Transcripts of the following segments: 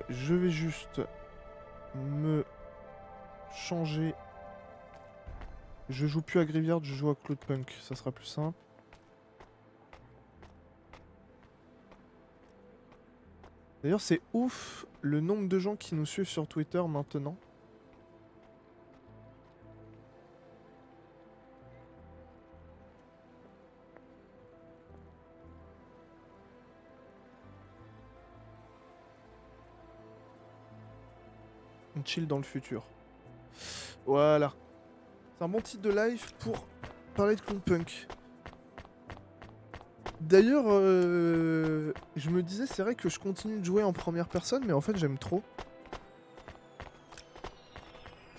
Je vais juste me changer. Je joue plus à Graveyard, je joue à Cloudpunk, ça sera plus simple. D'ailleurs, c'est ouf le nombre de gens qui nous suivent sur Twitter maintenant. On chill dans le futur. Voilà. C'est un bon titre de live pour parler de Cloudpunk. D'ailleurs, je me disais, c'est vrai que je continue de jouer en première personne, mais en fait, j'aime trop.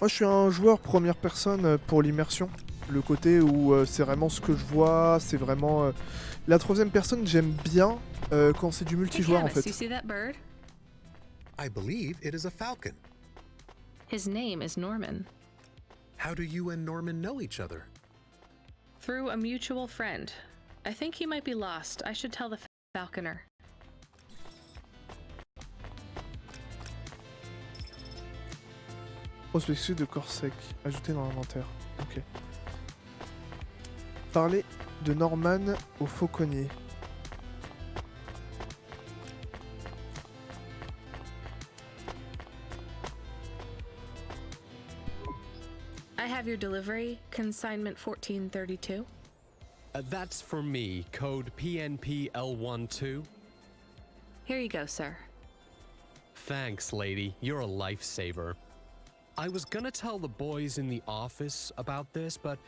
Moi, je suis un joueur première personne pour l'immersion. Le côté où c'est vraiment ce que je vois, c'est vraiment... La troisième personne, j'aime bien quand c'est du multijoueur, en fait. You see that bird? I believe it is a falcon. His name is Norman. How do you and Norman know each other? Through a mutual friend. I think he might be lost. I should tell the falconer. Prospectus de corps sec. Ajouté dans l'inventaire. Ok. Parler de Norman au fauconnier. I have your delivery, consignment 1432. That's for me, code PNPL12. Here you go, sir. Thanks, lady. You're a lifesaver. I was gonna tell the boys in the office about this, but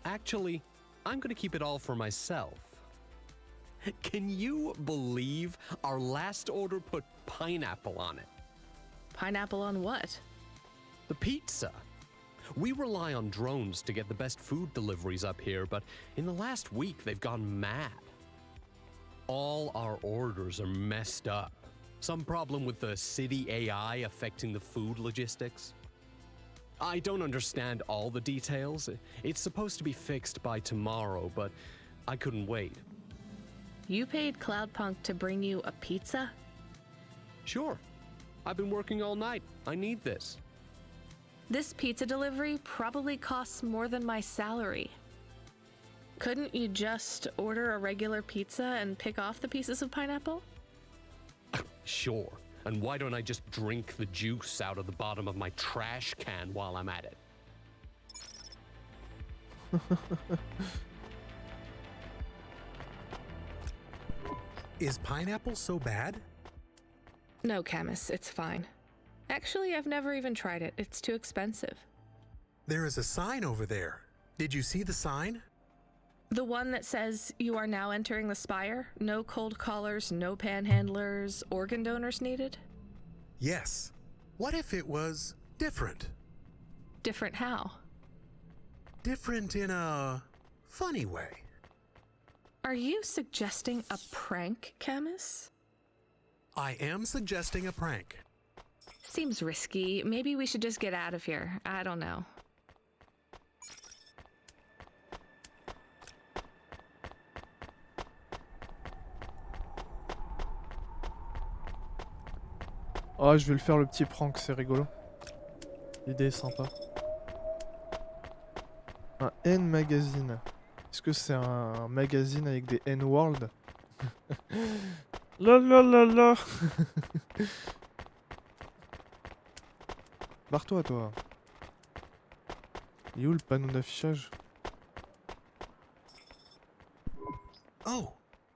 actually, I'm gonna keep it all for myself. Can you believe our last order put pineapple on it? Pineapple on what? The pizza. We rely on drones to get the best food deliveries up here, but in the last week they've gone mad. All our orders are messed up. Some problem with the city AI affecting the food logistics. I don't understand all the details. It's supposed to be fixed by tomorrow, but I couldn't wait. You paid Cloudpunk to bring you a pizza? Sure. I've been working all night. I need this. This pizza delivery probably costs more than my salary. Couldn't you just order a regular pizza and pick off the pieces of pineapple? Sure. And why don't I just drink the juice out of the bottom of my trash can while I'm at it? Is pineapple so bad? No, Camus, it's fine. Actually, I've never even tried it. It's too expensive. There is a sign over there. Did you see the sign? The one that says you are now entering the spire? No cold callers, no panhandlers, organ donors needed? Yes. What if it was different? Different how? Different in a funny way. Are you suggesting a prank, Camus? I am suggesting a prank. Seems risky. Maybe we should just get out of here. I don't know. Oh, je vais le faire le petit prank, c'est rigolo. L'idée est sympa. Un N magazine. Est-ce que c'est un magazine avec des N-world? La la la la. Barre-toi, toi. Il est où le panneau d'affichage? Oh,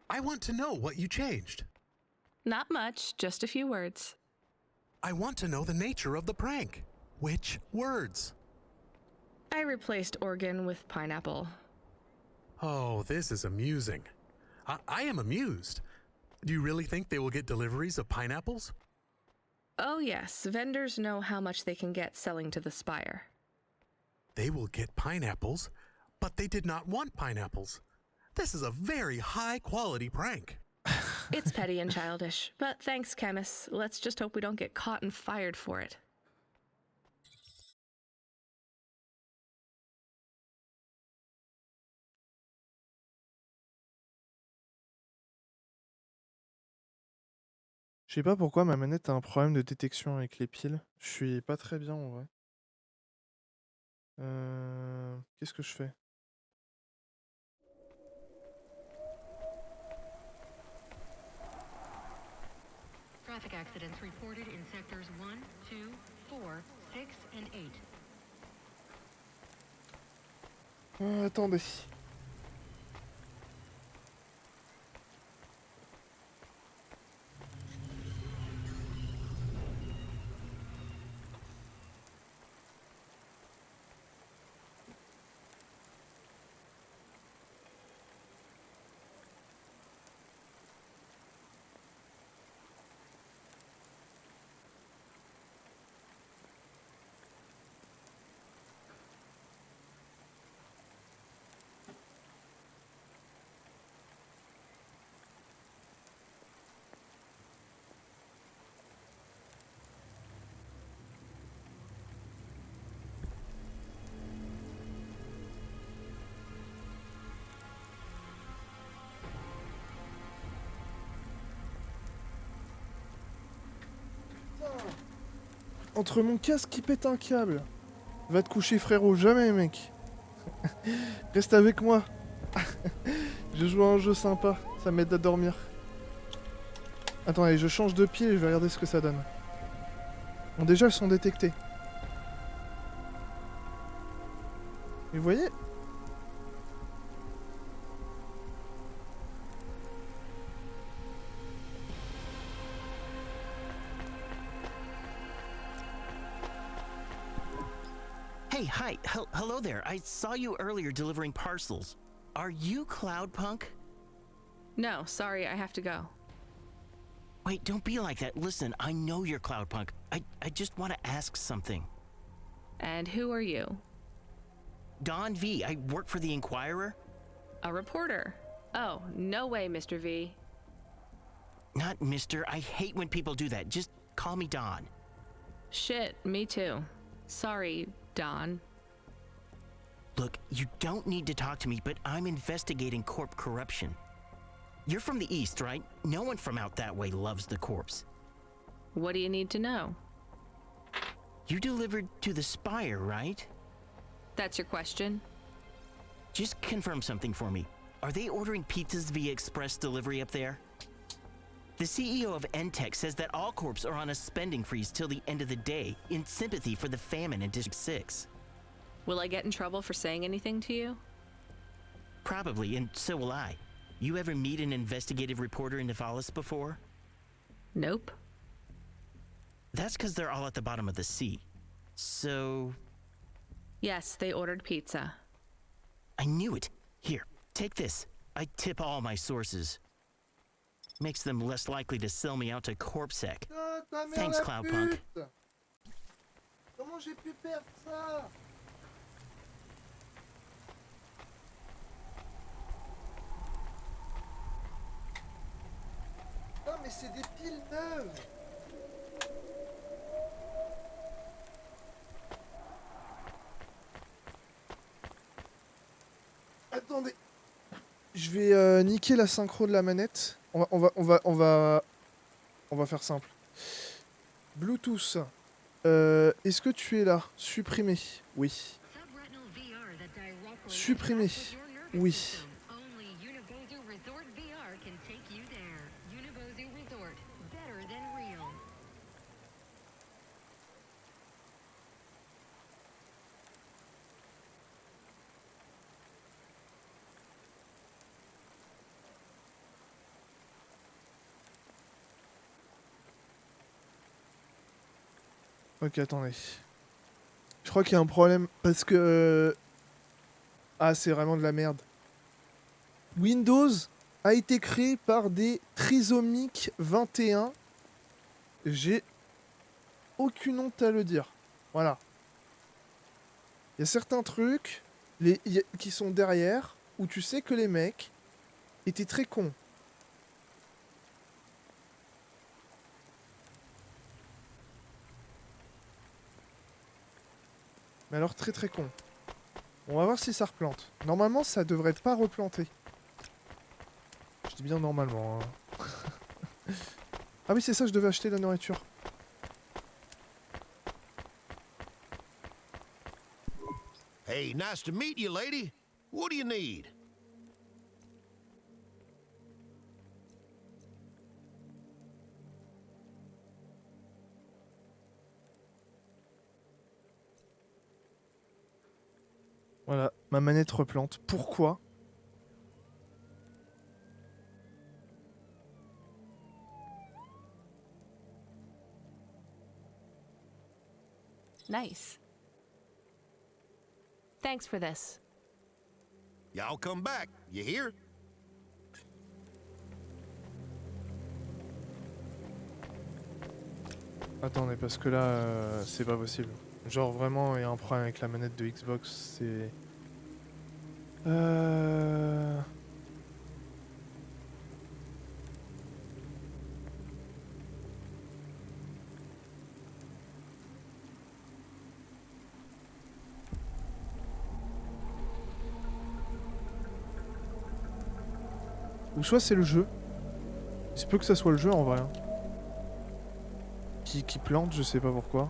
I want to know what you changed. Not much, just a few words. I want to know the nature of the prank. Which words? I replaced organ with pineapple. Oh, this is amusing. I am amused. Do you really think they will get deliveries of pineapples? Oh yes, vendors know how much they can get selling to the spire. They will get pineapples, but they did not want pineapples. This is a very high-quality prank. It's petty and childish, but thanks, Camus. Let's just hope we don't get caught and fired for it. Je sais pas pourquoi ma manette a un problème de détection avec les piles. Je suis pas très bien en vrai. Qu'est-ce que je fais? Traffic accidents reported in sectors 1, 2, 4, 6, and 8. Attendez. Entre mon casque qui pète un câble. Va te coucher frérot, jamais mec. Reste avec moi. Je joue à un jeu sympa, ça m'aide à dormir. Attendez, je change de pied et je vais regarder ce que ça donne. Bon déjà elles sont détectées. Et vous voyez? Hey, hi, hello there. I saw you earlier delivering parcels. Are you Cloudpunk? No, sorry, I have to go. Wait, don't be like that. Listen, I know you're Cloudpunk. I just want to ask something. And who are you? Don V, I work for the Inquirer. A reporter. Oh, no way, Mr. V. Not Mr. I hate when people do that. Just call me Don. Shit, me too. Sorry, Don. Look, you don't need to talk to me, but I'm investigating corp corruption. You're from the East, right? No one from out that way loves the corpse. What do you need to know? You delivered to the Spire, right? That's your question? Just confirm something for me. Are they ordering pizzas via express delivery up there? The CEO of Entech says that all corps are on a spending freeze till the end of the day in sympathy for the famine in District 6. Will I get in trouble for saying anything to you? Probably, and so will I. You ever meet an investigative reporter in Nivalis before? Nope. That's because they're all at the bottom of the sea. So... Yes, they ordered pizza. I knew it. Here, take this. I tip all my sources. Makes them less likely to sell me out to CorpSec. Thanks, Cloudpunk. Comment j'ai pu perdre ça? Non mais c'est des piles neuves. Attendez. Je vais niquer la synchro de la manette. On va faire simple. Bluetooth. Est-ce que tu es là? Supprimer. Oui. Supprimer. Oui. Ok, attendez. Je crois qu'il y a un problème parce que... Ah, c'est vraiment de la merde. Windows a été créé par des trisomiques 21. J'ai aucune honte à le dire. Voilà. Il y a certains trucs qui sont derrière où tu sais que les mecs étaient très cons. Mais alors très très con. On va voir si ça replante. Normalement ça devrait pas replanter. Je dis bien normalement. Hein. Ah oui, c'est ça, je devais acheter la nourriture. Hey, nice to meet you, lady. What do you need? Voilà, ma manette replante. Pourquoi? Nice. Thanks for this. Y'all come back. You hear? Attendez, parce que là, c'est pas possible. Genre vraiment, il y a un problème avec la manette de Xbox, c'est... Ou soit c'est le jeu. Il se peut que ça soit le jeu en vrai. Hein. Qui plante, je sais pas pourquoi.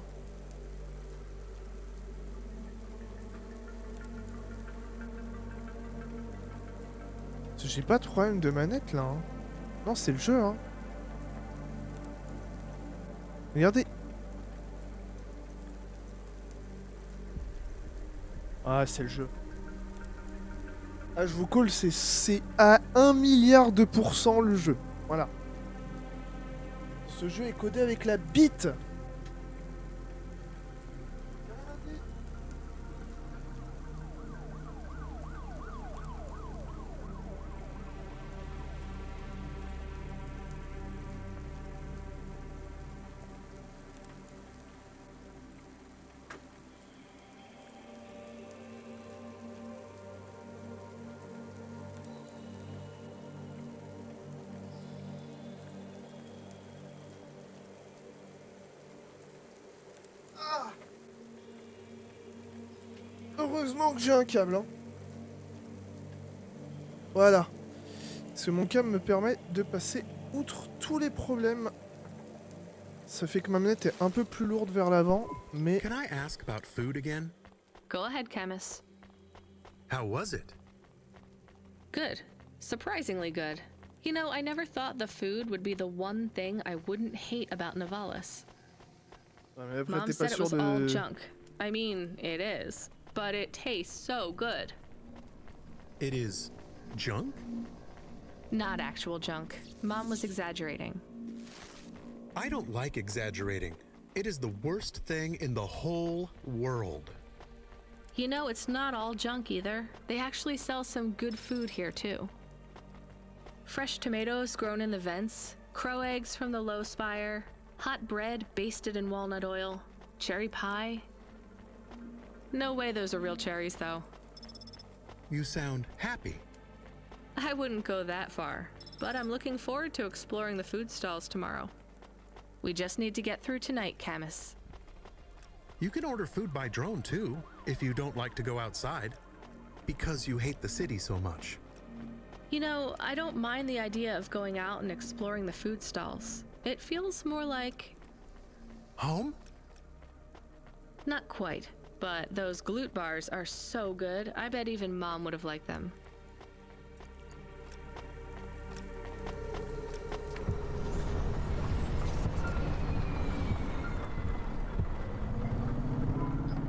J'ai pas de problème de manette là. Hein. Non, c'est le jeu. Hein. Regardez. Ah, c'est le jeu. Ah, je vous colle, c'est à 1 milliard de % le jeu. Voilà. Ce jeu est codé avec la bite. Heureusement que j'ai un câble. Hein. Voilà. Parce que mon câble me permet de passer outre tous les problèmes. Ça fait que ma manette est un peu plus lourde vers l'avant, mais... Can I ask about food again? Go ahead, Camus. How was it? Good. Surprisingly good. You know, I never thought the food would be the one thing I wouldn't hate about Novalis. Ouais, mais après, Mom t'es pas said it sûr was all de... junk. I mean, it is. But it tastes so good. It is junk? Not actual junk. Mom was exaggerating. I don't like exaggerating. It is the worst thing in the whole world. You know, it's not all junk either. They actually sell some good food here too. Fresh tomatoes grown in the vents, crow eggs from the low spire, hot bread basted in walnut oil, cherry pie. No way those are real cherries though. You sound happy. I wouldn't go that far, but I'm looking forward to exploring the food stalls tomorrow. We just need to get through tonight, Camus. You can order food by drone too, if you don't like to go outside. Because you hate the city so much. You know, I don't mind the idea of going out and exploring the food stalls. It feels more like... Home? Not quite, but those glute bars are so good, I bet even Mom would have liked them.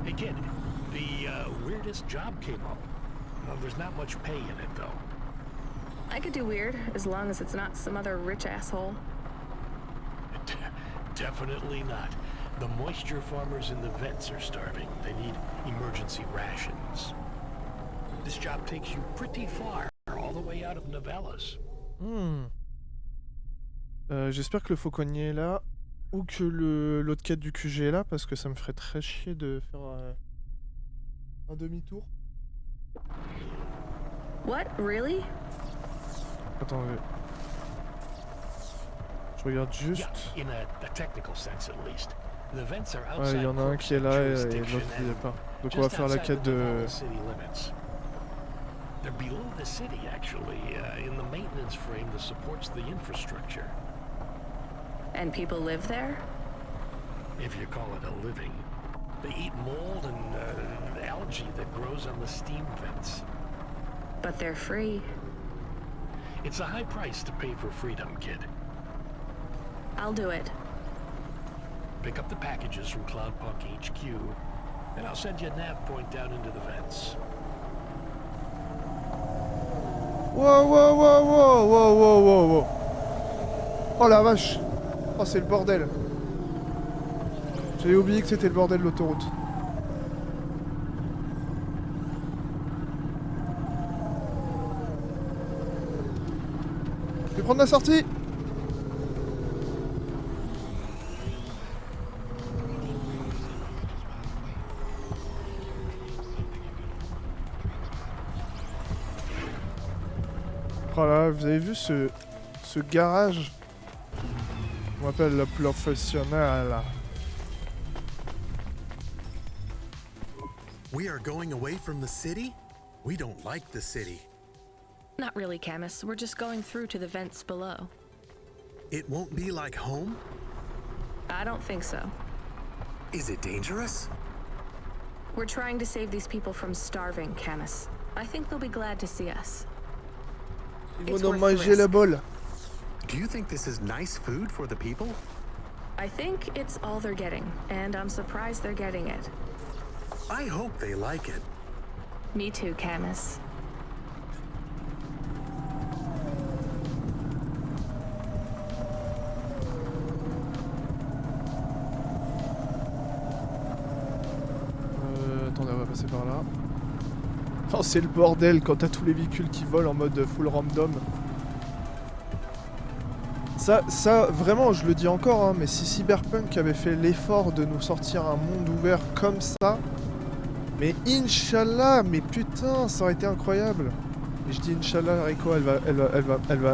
Hey kid, the weirdest job came up. Well, there's not much pay in it though. I could do weird, as long as it's not some other rich asshole. Definitely not. The moisture farmers in the vents are starving. They need emergency rations. This job takes you pretty far, all the way out of Novalis. J'espère que le fauconnier est là, ou que l'autre quête du QG est là, parce que ça me ferait très chier de faire un demi-tour. What? Really? Attendez. Je regarde juste. Yeah, in a technical sense at least. The vents are Ouais, outside il y en a un qui est là et l'autre qui est pas. Donc on va faire la quête de... They're below the city, actually, in the maintenance frame that supports the infrastructure. And people live there? If you call it a living. They eat mold and algae that grows on the steam vents. But they're free. It's a high price to pay for freedom, kid. I'll do it. Pick up the packages from Cloudpunk HQ, and I'll send you a nav point down into the vents. Wow, wow, wow, wow, wow, wow, wow, wow. Oh la vache. Oh, c'est le bordel. J'avais oublié que c'était le bordel de l'autoroute. Je vais prendre la sortie. Oh là, vous avez vu ce garage? On m'appelle le professionnel. We are going away from the city? We don't like the city. Not really, Camus. We're just going through to the vents below. It won't be like home? I don't think so. Is it dangerous? We're trying to save these people from starving, Camus. I think they'll be glad to see us. Ils It's vont worth en the manger la risk. bolle. Do you think this is nice food for the people? I think it's all they're getting, and I'm surprised they're getting it. I hope they like it. Me too, Camus. Attendez, on va passer par là. Oh, c'est le bordel quand t'as tous les véhicules qui volent en mode full random. Ça, vraiment, je le dis encore, hein, mais si Cyberpunk avait fait l'effort de nous sortir un monde ouvert comme ça, mais Inch'Allah, mais putain, ça aurait été incroyable. Et je dis Inch'Allah, Rico, elle va,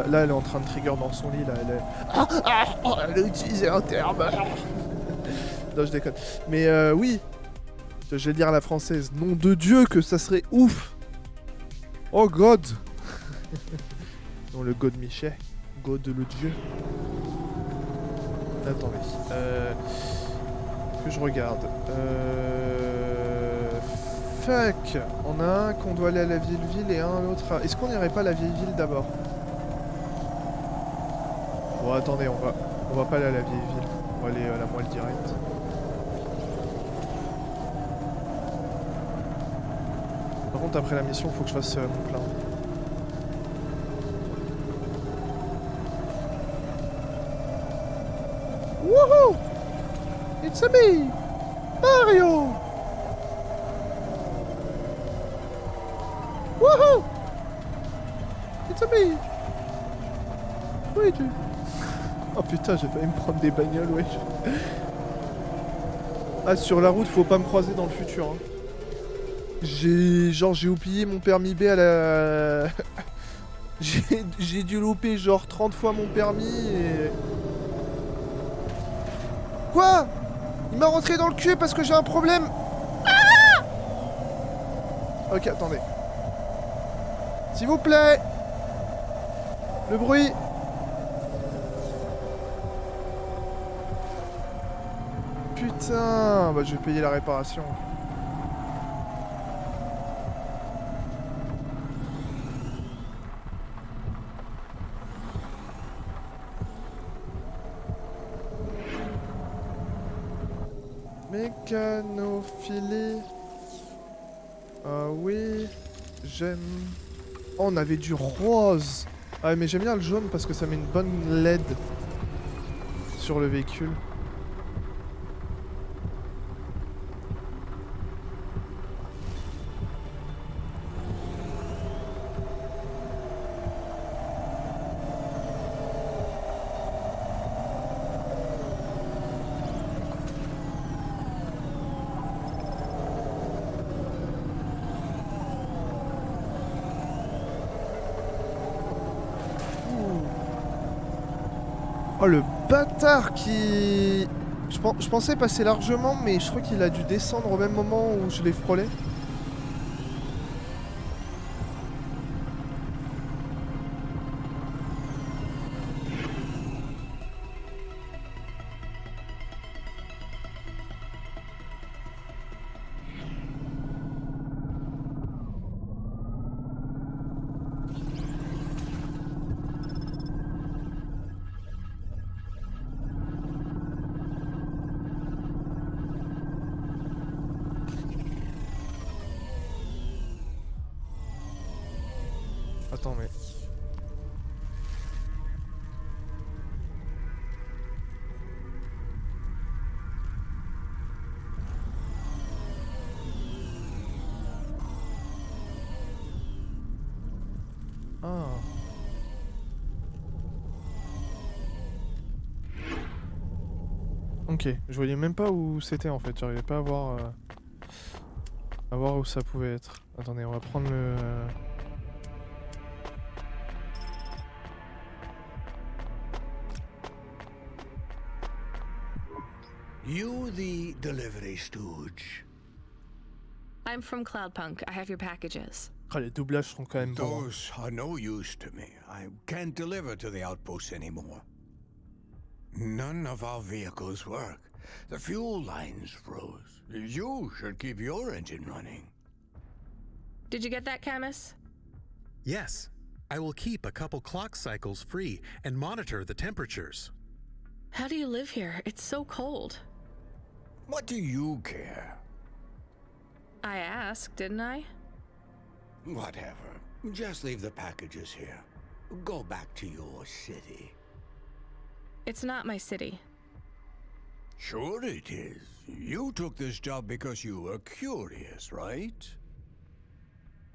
là, elle est en train de trigger dans son lit, là, elle a utilisé un terme. Non, je déconne. Mais oui, je vais le dire à la française, nom de Dieu, que ça serait ouf. Oh God. Non, le God Michel. God le Dieu. Attendez. Que je regarde. Fuck. On a un qu'on doit aller à la vieille ville et un l'autre à... Est-ce qu'on n'irait pas à la vieille ville d'abord? Bon, attendez, on va pas aller à la vieille ville. On va aller à la moelle directe. Par contre, après la mission, il faut que je fasse mon plein. Woohoo! It's a me! Mario! Woohoo! It's a me! Luigi! Oh putain, j'ai failli me prendre des bagnoles, wesh. Ah, sur la route, faut pas me croiser dans le futur, hein. J'ai oublié mon permis B à la... j'ai dû louper genre 30 fois mon permis et... Quoi? Il m'a rentré dans le cul parce que j'ai un problème. Ah! Ok, attendez. S'il vous plaît. Le bruit. Putain, bah je vais payer la réparation. Mécanophilie. Ah oui, j'aime. Oh, on avait du rose. Ah mais j'aime bien le jaune parce que ça met une bonne LED sur le véhicule. Oh le bâtard qui... Je pensais passer largement mais je crois qu'il a dû descendre au même moment où je l'ai frôlé. Attends, mais... Ah. Ok, je voyais même pas où c'était en fait, j'arrivais pas à voir où ça pouvait être. Attendez, on va prendre le... You the delivery stooge? I'm from Cloudpunk. I have your packages. Ah, les doublages sont quand même bons. Those are no use to me. I can't deliver to the outposts anymore. None of our vehicles work. The fuel lines froze. You should keep your engine running. Did you get that, Camus? Yes, I will keep a couple clock cycles free and monitor the temperatures. How do you live here? It's so cold. What do you care? I asked, didn't I? Whatever. Just leave the packages here. Go back to your city. It's not my city. Sure it is. You took this job because you were curious, right?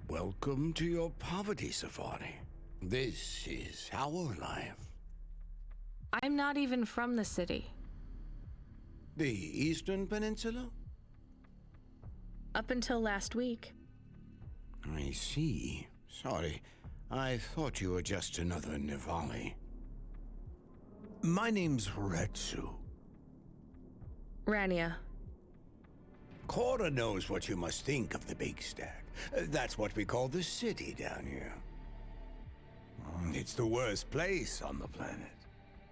Welcome to your poverty safari. This is our life. I'm not even from the city. The Eastern Peninsula? Up until last week. I see. Sorry. I thought you were just another Nivali. My name's Réseau. Rania. Cora knows what you must think of the Big Stack. That's what we call the city down here. It's the worst place on the planet.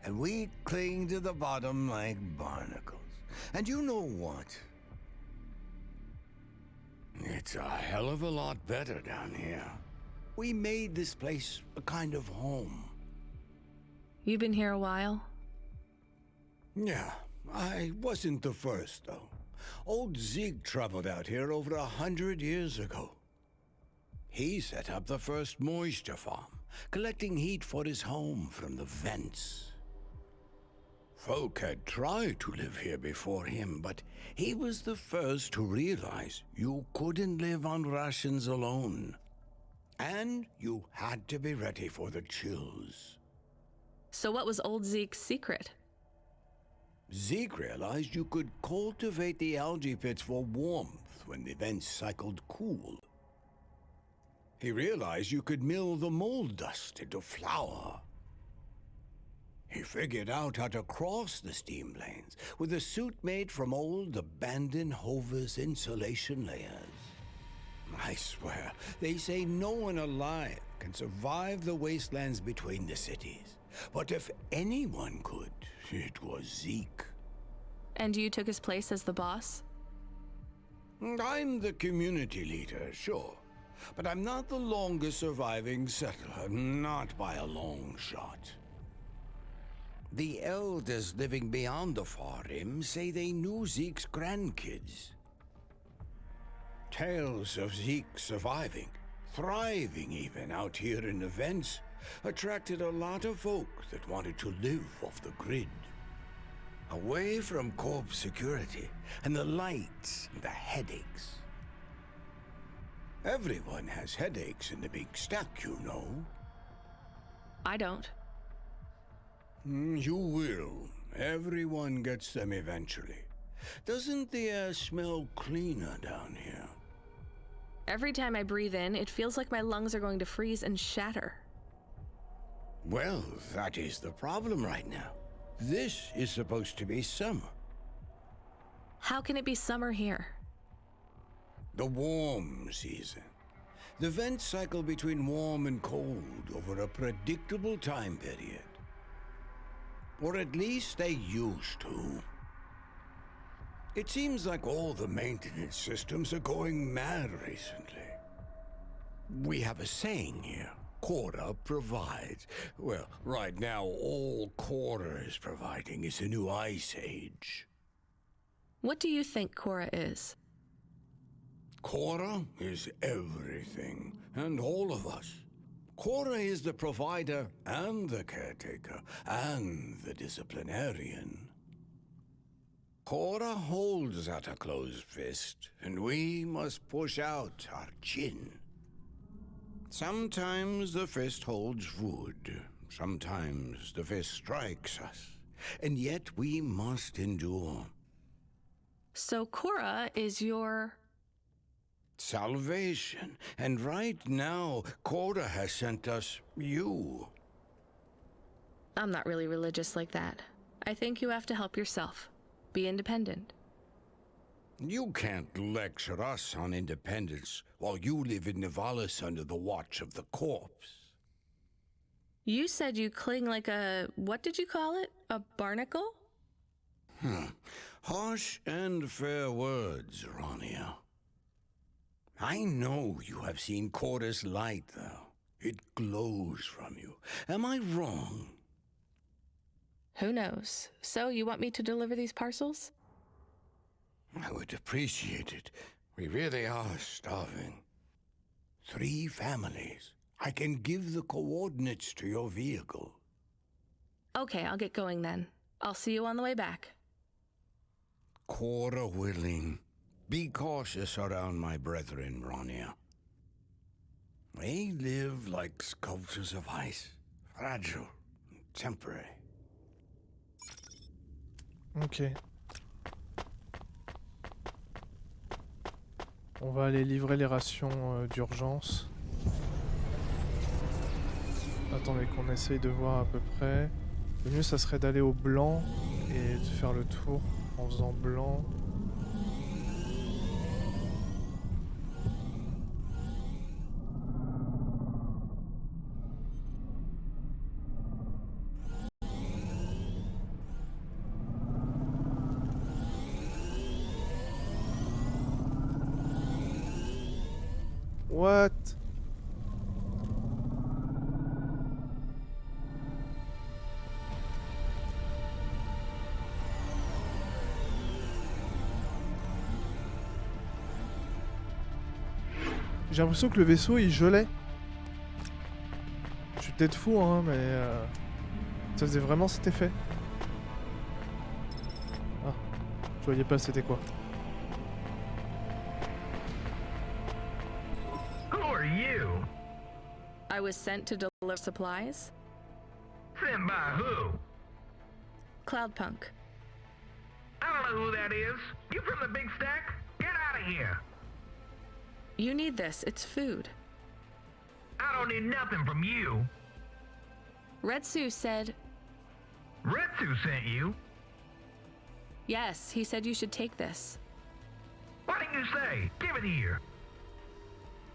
And we cling to the bottom like barnacles. And you know what? It's a hell of a lot better down here. We made this place a kind of home. You been here a while? Yeah, I wasn't the first, though. Old Zeke traveled out here over 100 years ago. He set up the first moisture farm, collecting heat for his home from the vents. Folk had tried to live here before him, but he was the first to realize you couldn't live on rations alone. And you had to be ready for the chills. So what was old Zeke's secret? Zeke realized you could cultivate the algae pits for warmth when the vents cycled cool. He realized you could mill the mold dust into flour. He figured out how to cross the steam lanes with a suit made from old abandoned Hover's insulation layers. I swear, they say no one alive can survive the wastelands between the cities. But if anyone could, it was Zeke. And you took his place as the boss? I'm the community leader, sure. But I'm not the longest surviving settler, not by a long shot. The elders living beyond the far rim say they knew Zeke's grandkids. Tales of Zeke surviving, thriving even out here in the vents, attracted a lot of folk that wanted to live off the grid. Away from corp security and the lights and the headaches. Everyone has headaches in the Big Stack, you know. I don't. You will. Everyone gets them eventually. Doesn't the air smell cleaner down here? Every time I breathe in, it feels like my lungs are going to freeze and shatter. Well, that is the problem right now. This is supposed to be summer. How can it be summer here? The warm season. The vents cycle between warm and cold over a predictable time period. Or at least they used to. It seems like all the maintenance systems are going mad recently. We have a saying here. Cora provides. Well, right now, all Cora is providing is a new ice age. What do you think Cora is? Cora is everything, and all of us. Cora is the provider and the caretaker and the disciplinarian. Cora holds out a closed fist, and we must push out our chin. Sometimes the fist holds wood, sometimes the fist strikes us, and yet we must endure. So Cora is your... Salvation. And right now, Cora has sent us you. I'm not really religious like that. I think you have to help yourself. Be independent. You can't lecture us on independence while you live in Nivalis under the watch of the corpse. You said you cling like a... what did you call it? A barnacle? Harsh and fair words, Rania. I know you have seen Cora's light, though. It glows from you. Am I wrong? Who knows? So, you want me to deliver these parcels? I would appreciate it. We really are starving. 3 families. I can give the coordinates to your vehicle. Okay, I'll get going then. I'll see you on the way back. Cora willing. Be cautious around my brethren, Rania. They live like sculptures of ice, fragile and temporary. Ok. On va aller livrer les rations d'urgence. Attendez qu'on essaye de voir à peu près. Le mieux ça serait d'aller au blanc et de faire le tour en faisant blanc. What? J'ai l'impression que le vaisseau il gelait. Je suis peut-être fou hein mais ça faisait vraiment cet effet. Ah, je voyais pas c'était quoi. I was sent to deliver supplies. Sent by who? Cloudpunk. I don't know who that is. You from the big stack? Get out of here. You need this. It's food. I don't need nothing from you. Réseau said... Réseau sent you? Yes, he said you should take this. What did you say? Give it here.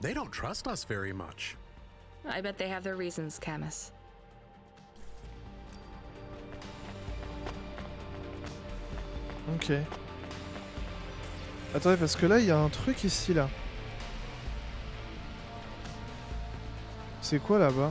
They don't trust us very much. I bet they have their reasons, Camus. Ok. Attendez, parce que là, il y a un truc ici, là. C'est quoi, là-bas?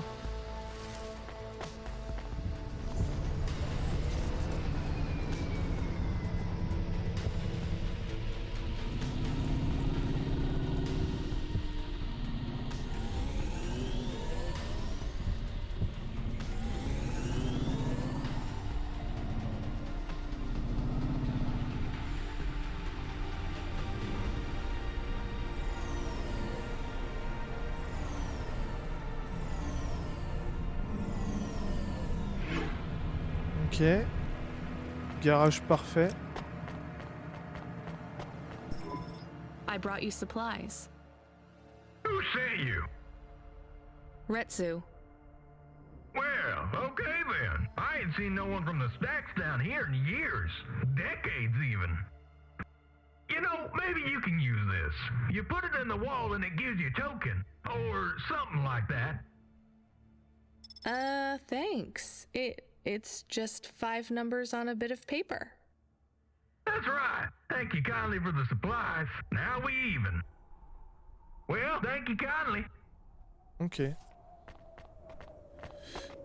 Ok. Garage parfait. I brought you supplies. Who sent you? Réseau. Well, okay then. I ain't seen no one from the stacks down here in years. Decades even. You know, maybe you can use this. You put it in the wall and it gives you a token. Or something like that. Thanks. It's just 5 numbers on a bit of paper. That's right. Thank you kindly for the supplies. Now we even. Well, thank you kindly. Ok.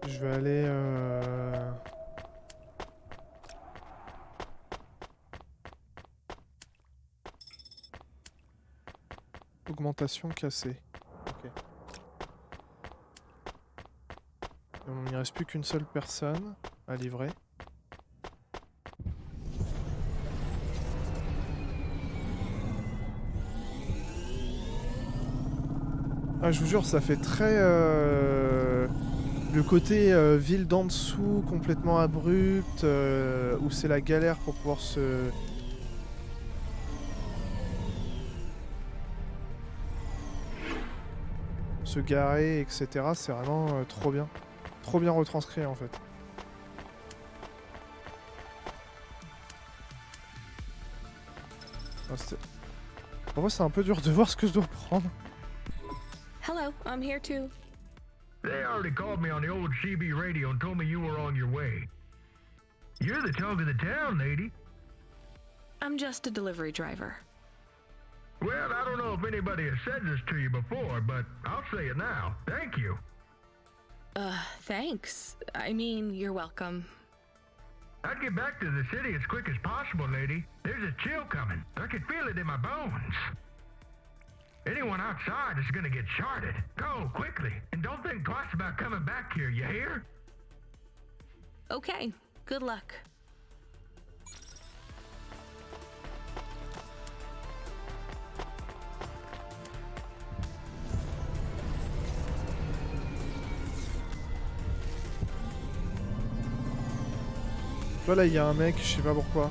Je vais aller... Augmentation cassée. Ok. Il ne reste plus qu'une seule personne à livrer. Ah, je vous jure, ça fait très... le côté ville d'en dessous, complètement abrupte, où c'est la galère pour pouvoir se garer, etc. C'est vraiment trop bien. Trop bien retranscrit en fait. Ah, pour moi, c'est un peu dur de voir ce que je dois prendre. Hello, I'm here too. They already called me on the old CB radio and told me you were on your way. You're the talk of the town, lady. I'm just a delivery driver. Well, I don't know if anybody has said this to you before, but I'll say it now. Thank you. Thanks. I mean, you're welcome. I'd get back to the city as quick as possible, lady. There's a chill coming. I can feel it in my bones. Anyone outside is gonna get charted. Go, quickly, and don't think twice about coming back here, you hear? Okay, good luck. Tu vois là, il y a un mec, je sais pas pourquoi.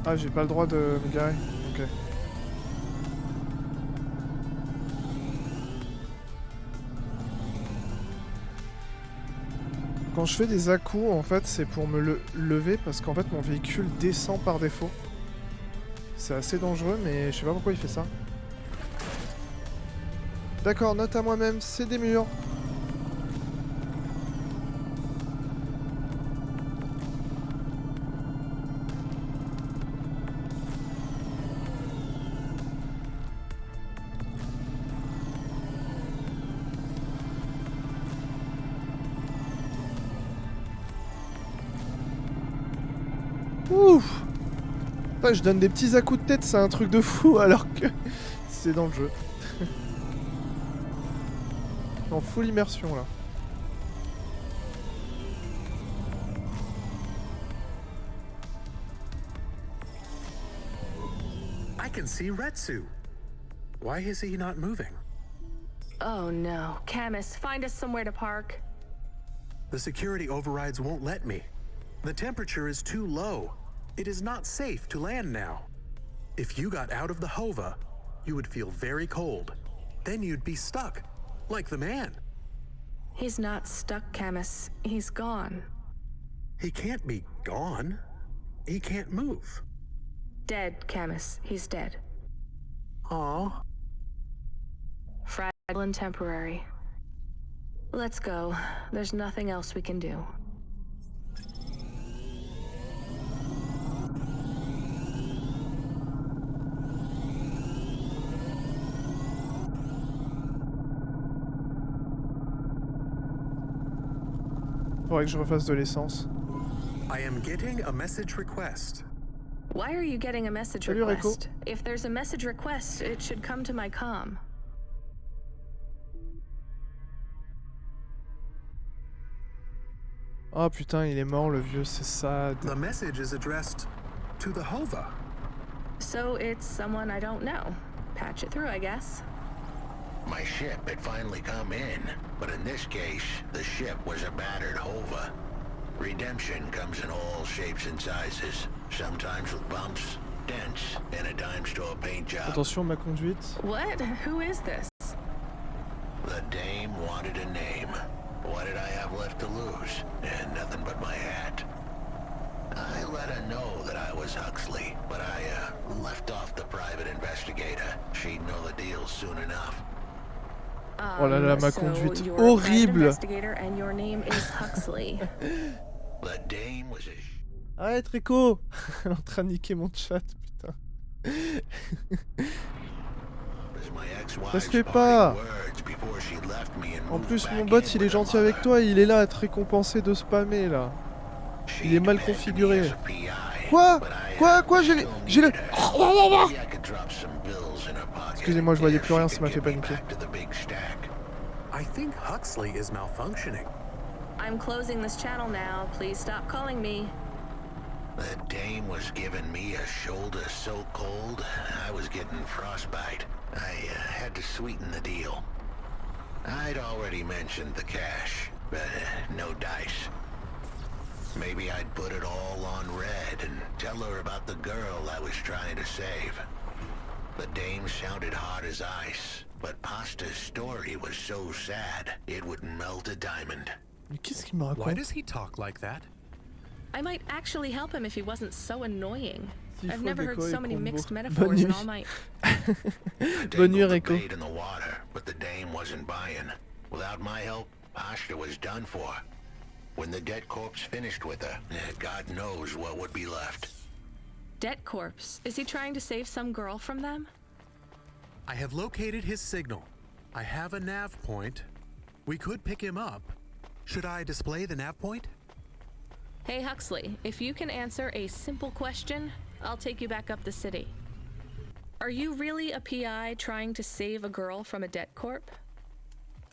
Ah, j'ai pas le droit de me garer. Ok. Quand je fais des à-coups, en fait, c'est pour me lever parce qu'en fait, mon véhicule descend par défaut. C'est assez dangereux, mais je sais pas pourquoi il fait ça. D'accord, note à moi-même, c'est des murs. Ouf! Putain, je donne des petits à-coups de tête, c'est un truc de fou alors que c'est dans le jeu. En full immersion là. I can see Retsu. Why is he not moving? Oh no, Camus, find us somewhere to park. The security overrides won't let me. The temperature is too low. It is not safe to land now. If you got out of the Hova, you would feel very cold. Then you'd be stuck, like the man. He's not stuck, Camus. He's gone. He can't be gone. He can't move. Dead, Camus. He's dead. Aw. Fragile and temporary. Let's go. There's nothing else we can do. Faudrait que je refasse de l'essence. I am getting a message request. Why are you getting a message Salut, request? If there's a message request, it should come to my comm. Oh putain, il est mort le vieux, c'est sad. The message is addressed to the Hova. So it's someone I don't know. Patch it through, I guess. My ship had finally come in, but in this case, the ship was a battered Hova. Redemption comes in all shapes and sizes, sometimes with bumps, dents, and a dime store paint job. Attention ma conduite. What? Who is this? The dame wanted a name. What did I have left to lose? And nothing but my hat. I let her know that I was Huxley, but I left off the private investigation. investigator. She'd know the deal soon enough. Oh là là, ma So conduite you're a private horrible. investigator and your name is Huxley. The dame was a Arrête Rico. Elle est en train de niquer mon chat, putain. Ça se fait pas. En plus mon bot il est gentil avec toi et il est là à te récompenser de spammer là. Il est mal configuré. Quoi? J'ai le... Excusez-moi, je voyais plus rien, ça m'a fait paniquer. I think Huxley is malfunctioning. I'm closing this channel now. Please stop calling me. The dame was giving me a shoulder so cold, I was getting frostbite. I had to sweeten the deal. I'd already mentioned the cash, but no dice. Maybe I'd put it all on red and tell her about the girl I was trying to save. The dame sounded hard as ice, but Pasta's story was so sad, it would melt a diamond. Mais qu'est-ce qu'il me raconte? Why does he talk like that? I might actually help him if he wasn't so annoying. S'il I've faut never heard déco et so many combo. mixed Bonne metaphors in nuit. all my... Bonne nuit Rico. In the water, but the dame wasn't buying. Without my help, Pasta was done for. When the dead corpse finished with her, God knows what would be left. Debt corpse. Is he trying to save some girl from them? I have located his signal. I have a nav point. We could pick him up. Should I display the nav point? Hey Huxley, if you can answer a simple question, I'll take you back up the city. Are you really a PI trying to save a girl from a debt corp?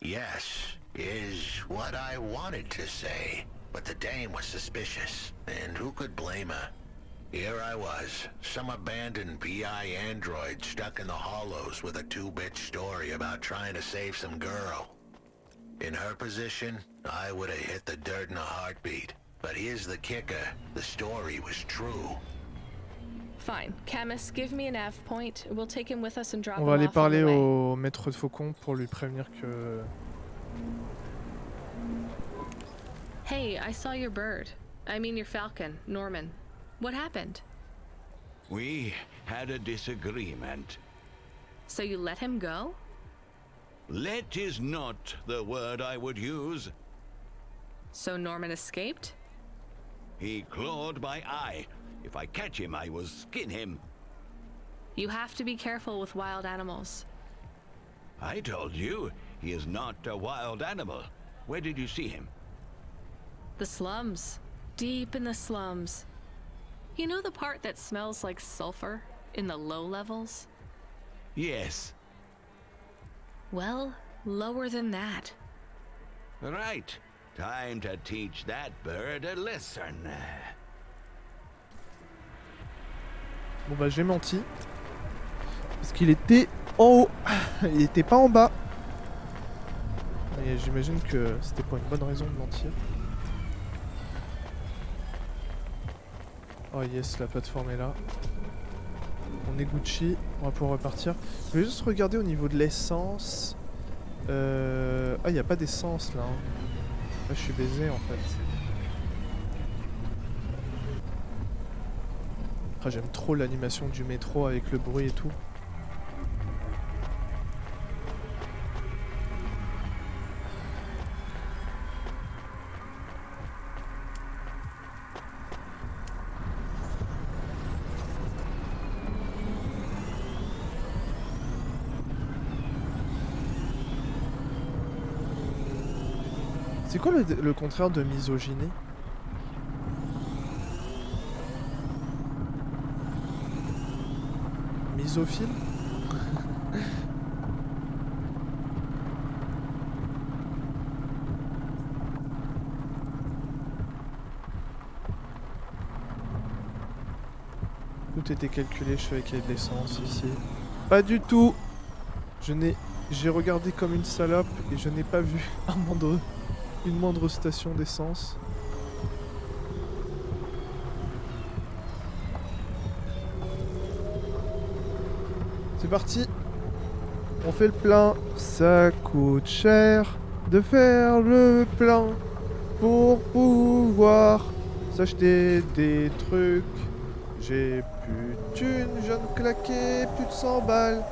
Yes, is what I wanted to say. But the dame was suspicious, and who could blame her? Here I was, some abandoned PI android stuck in the hollows with a 2-bit story about trying to save some girl. In her position, I would have hit the dirt in a heartbeat. But here's the kicker, the story was true. Fine. Camus, give me a nav point. We'll take him with us and drop On him va aller off on the parler way. au maître de faucon pour lui prévenir que... Hey, I saw your bird. I mean your falcon, Norman. What happened? We had a disagreement. So you let him go? Let is not the word I would use. So Norman escaped? He clawed my eye. If I catch him, I will skin him. You have to be careful with wild animals. I told you, he is not a wild animal. Where did you see him? The slums. Deep in the slums. You know the part that smells like sulfur in the low levels? Yes. Well, lower than that. Right. Time to teach that bird a lesson. Bon bah j'ai menti. Parce qu'il était en haut. Il était pas en bas. Et j'imagine que c'était pour une bonne raison de mentir. Oh yes, la plateforme est là. On est Gucci, on va pouvoir repartir. Je vais juste regarder au niveau de l'essence. Ah, il n'y a pas d'essence là. Là, je suis baisé en fait. Ah, j'aime trop l'animation du métro avec le bruit et tout. C'est quoi le contraire de misogynie? Misophile? Tout était calculé, je savais qu'il y avait de l'essence ici. Pas du tout! J'ai regardé comme une salope et je n'ai pas vu une moindre station d'essence. C'est parti. On fait le plein. Ça coûte cher de faire le plein pour pouvoir s'acheter des trucs J'ai plus de thunes, je viens de claquer plus de 100 balles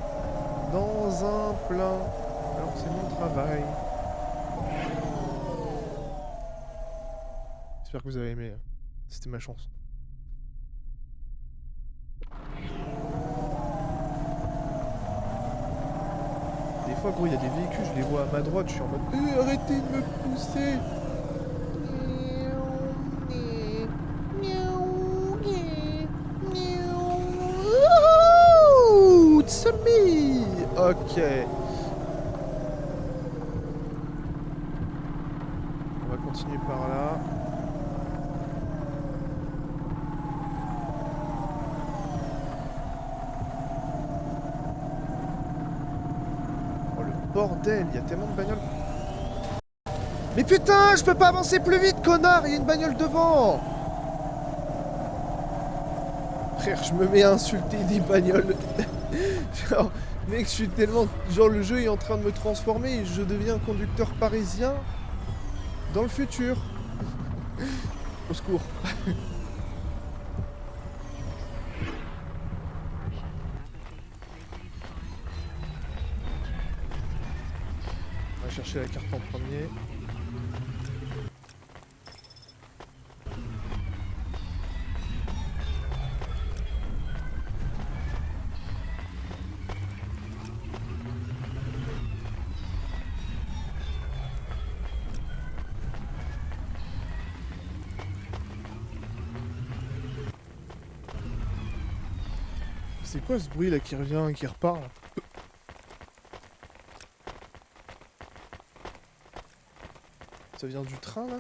dans un plein. Alors c'est mon travail. J'espère que vous avez aimé. C'était ma chance. Des fois, gros, il y a des véhicules, je les vois à ma droite, je suis en mode arrêtez de me pousser. Ouh, it's me. Ok. On va continuer par là. Bordel, il y a tellement de bagnoles. Mais putain, je peux pas avancer plus vite, connard, il y a une bagnole devant. Frère, je me mets à insulter des bagnoles. Genre, mec, je suis tellement... Genre, le jeu est en train de me transformer et je deviens un conducteur parisien dans le futur. Au secours. Chercher la carte en premier. C'est quoi ce bruit là qui revient et qui repart là? Ça vient du train là?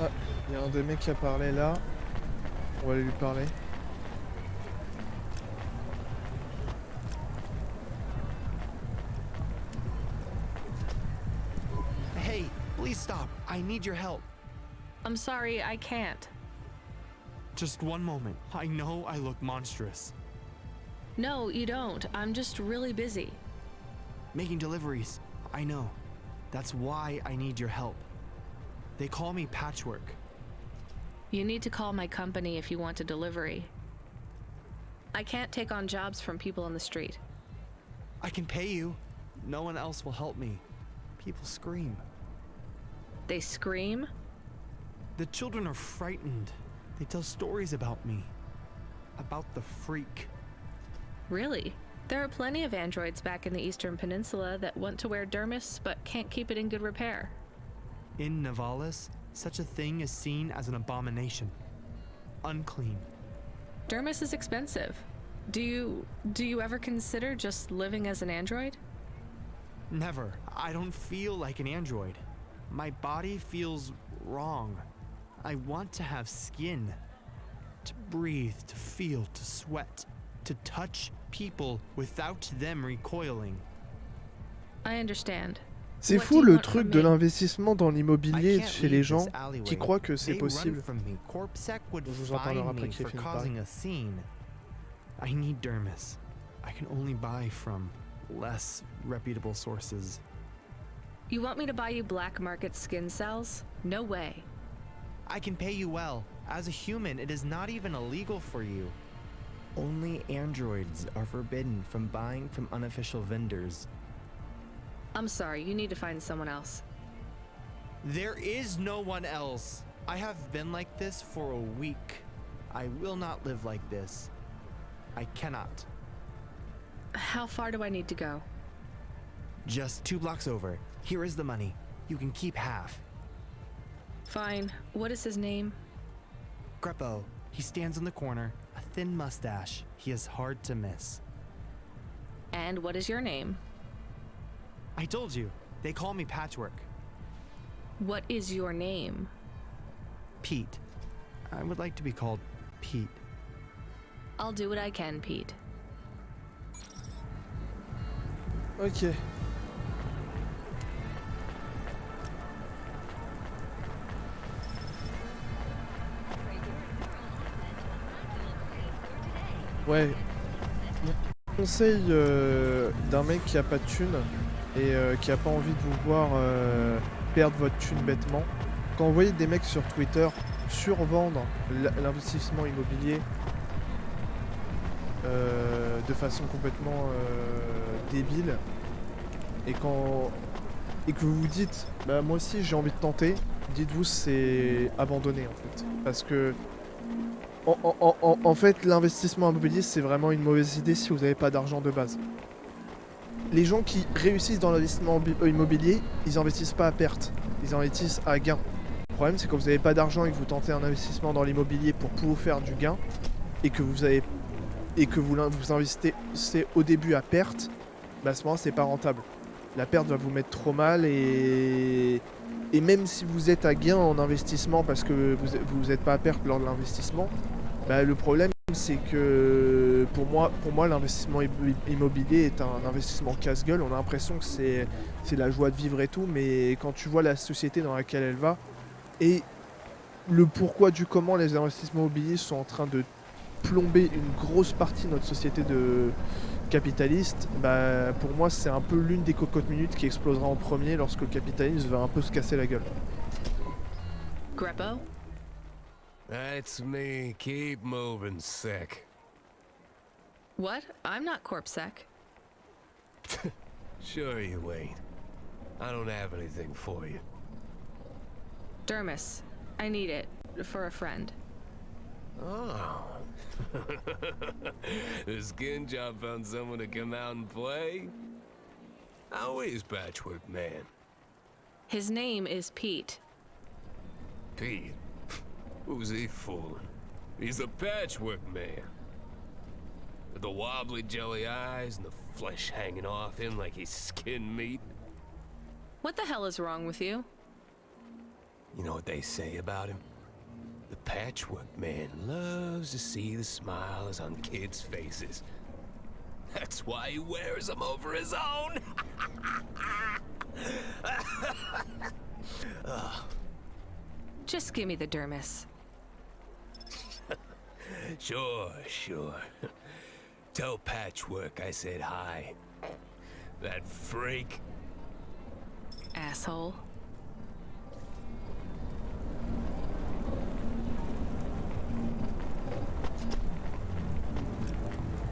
Ah, il y a un des mecs qui a parlé là. On va aller lui parler. Please stop. I need your help. I'm sorry, I can't. Just one moment. I know I look monstrous. No, you don't. I'm just really busy. Making deliveries. I know. That's why I need your help. They call me Patchwork. You need to call my company if you want a delivery. I can't take on jobs from people on the street. I can pay you. No one else will help me. People scream. They scream? The children are frightened. They tell stories about me. About the freak. Really? There are plenty of androids back in the Eastern Peninsula that want to wear dermis but can't keep it in good repair. In Navalis, such a thing is seen as an abomination. Unclean. Dermis is expensive. Do you ever consider just living as an android? Never. I don't feel like an android. My body feels wrong. I want to have skin. To breathe, to feel, to sweat. To touch people without them recoiling. I understand. C'est fou le truc de l'investissement dans l'immobilier chez les gens qui croient que c'est possible. Je vous en parlerai après qu'il ait fini de parler. I need dermis. I can only buy from less reputable sources. You want me to buy you black market skin cells? No way. I can pay you well. As a human, it is not even illegal for you. Only androids are forbidden from buying from unofficial vendors. I'm sorry, you need to find someone else. There is no one else. I have been like this for a week. I will not live like this. I cannot. How far do I need to go? Just 2 blocks over. Here is the money. You can keep half. Fine. What is his name? Greppo. He stands in the corner, a thin mustache. He is hard to miss. And what is your name? I told you. They call me Patchwork. What is your name? Pete. I would like to be called Pete. I'll do what I can, Pete. Ok. Ouais. Mon conseil d'un mec qui a pas de thune et qui a pas envie de vous voir perdre votre thune bêtement. Quand vous voyez des mecs sur Twitter survendre l'investissement immobilier de façon complètement débile et que vous vous dites bah moi aussi j'ai envie de tenter, dites-vous c'est abandonné en fait, parce que en fait l'investissement immobilier c'est vraiment une mauvaise idée si vous n'avez pas d'argent de base. Les gens qui réussissent dans l'investissement immobilier, ils investissent pas à perte, ils investissent à gain. Le problème c'est quand vous n'avez pas d'argent et que vous tentez un investissement dans l'immobilier pour pouvoir faire du gain et que vous investissez au début à perte, bah à ce moment c'est pas rentable. La perte va vous mettre trop mal et même si vous êtes à gain en investissement parce que vous n'êtes pas à perte lors de l'investissement, bah le problème c'est que pour moi l'investissement immobilier est un investissement casse-gueule. On a l'impression que c'est la joie de vivre et tout, mais quand tu vois la société dans laquelle elle va et le pourquoi du comment les investissements immobiliers sont en train de plomber une grosse partie de notre société de capitaliste, bah pour moi c'est un peu l'une des cocottes minutes qui explosera en premier lorsque le capitalisme va un peu se casser la gueule. Greppo? That's me. Keep moving, sick. What? I'm not corp sec. Sure you ain't. I don't have anything for you. Dermis. I need it. For a friend. Oh. The skin job found someone to come out and play? How is Patchwork Man? His name is Pete. Pete? Who's he fooling? He's the Patchwork Man. With the wobbly jelly eyes and the flesh hanging off him like he's skin meat. What the hell is wrong with you? You know what they say about him? The Patchwork Man loves to see the smiles on kids' faces. That's why he wears them over his own. Just give me the dermis. Sure. Tell Patchwork I said hi. That freak. Asshole.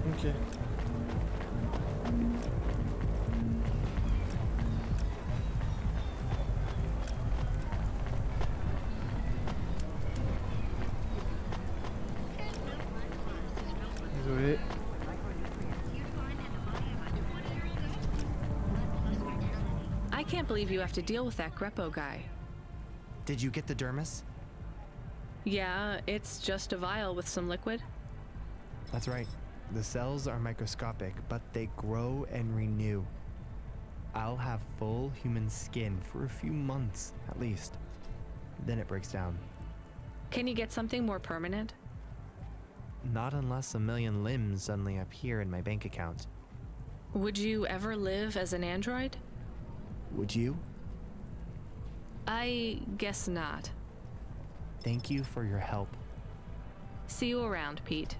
Ok. Désolé. I can't believe you have to deal with that Greppo guy. Did you get the dermis? Yeah, it's just a vial with some liquid. That's right. The cells are microscopic, but they grow and renew. I'll have full human skin for a few months, at least. Then it breaks down. Can you get something more permanent? Not unless a million limbs suddenly appear in my bank account. Would you ever live as an android? Would you? I guess not. Thank you for your help. See you around, Pete.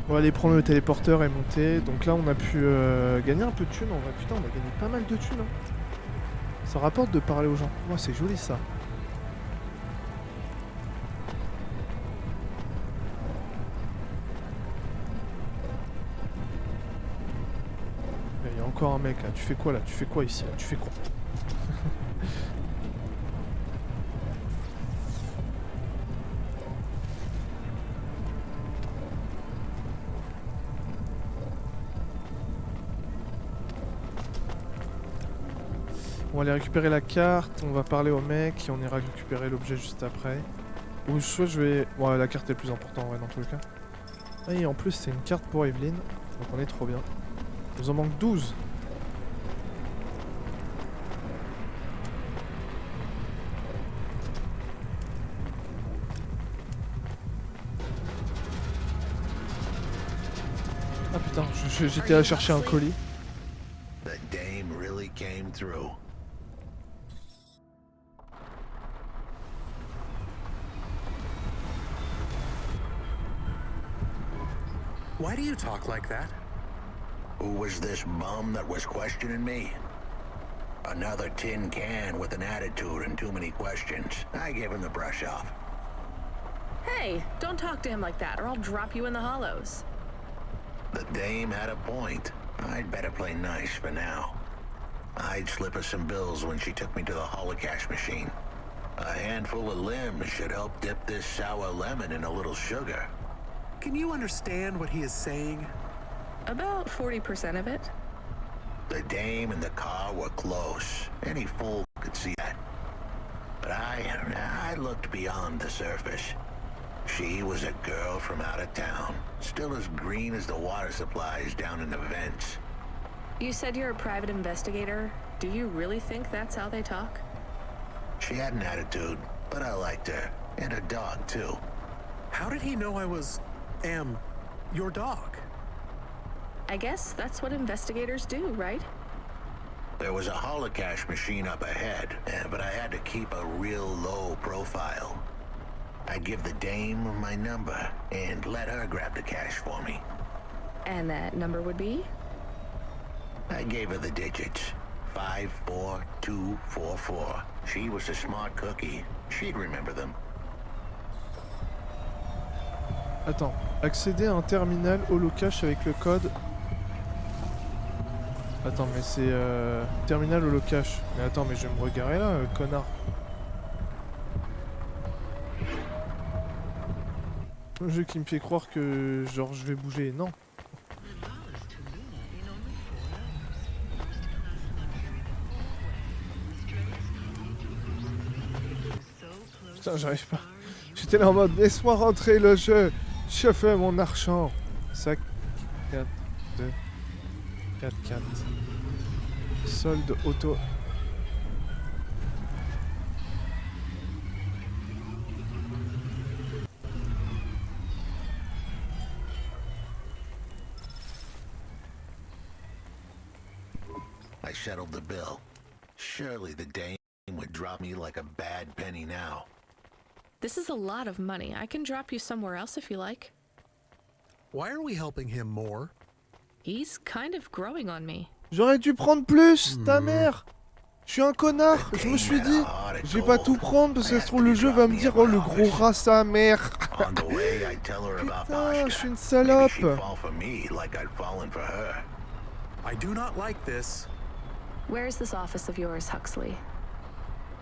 On va aller prendre le téléporteur et monter. Donc là on a pu gagner un peu de thunes en vrai. Putain on a gagné pas mal de thunes hein. Ça rapporte de parler aux gens. Moi c'est joli ça. Il y a encore un mec là. Tu fais quoi là? Tu fais quoi ici là? Tu fais quoi? On va aller récupérer la carte, on va parler au mec et on ira récupérer l'objet juste après. Ou soit je vais... Ouais, la carte est plus importante ouais, dans tous les cas. Ah, et en plus c'est une carte pour Evelyne, donc on est trop bien. Il nous en manque 12. putain, j'étais à chercher un colis. The dame really came through. Why do you talk like that? Who was this bum that was questioning me? Another tin can with an attitude and too many questions. I gave him the brush off. Hey, don't talk to him like that or I'll drop you in the hollows. The dame had a point. I'd better play nice for now. I'd slip her some bills when she took me to the holocaust machine. A handful of limbs should help dip this sour lemon in a little sugar. Can you understand what he is saying? About 40% of it. The dame and the car were close. Any fool could see that. But I looked beyond the surface. She was a girl from out of town, still as green as the water supplies down in the vents. You said you're a private investigator. Do you really think that's how they talk? She had an attitude, but I liked her. And her dog, too. How did he know I am your dog? I guess that's what investigators do, right? There was a holocaust machine up ahead, but I had to keep a real low profile. I'd give the dame my number and let her grab the cash for me. And that number would be? I gave her the digits. 54244. She was a smart cookie. She'd remember them. Attends, accéder à un terminal holocache avec le code. Attends, mais c'est terminal holocache. Mais attends, mais je vais me regarder là, connard. Un jeu qui me fait croire que genre je vais bouger, non. Putain, j'arrive pas. J'étais là en mode laisse-moi rentrer le jeu. Je fais mon argent. 5, 4, 2, 4, 4. Solde auto. I settled the bill. Surely the dame would drop me like a bad penny now. This is a lot of money. I can drop you somewhere else if you like. Why are we helping him more? He's kind of growing on me. J'aurais dû prendre plus, ta mère. Je suis un connard. Je me suis dit, je vais pas tout prendre parce que ça se trouve le jeu va me dire oh le gros rat sa mère. Putain, je suis une salope. I do not like this. Where's this office of yours, Huxley?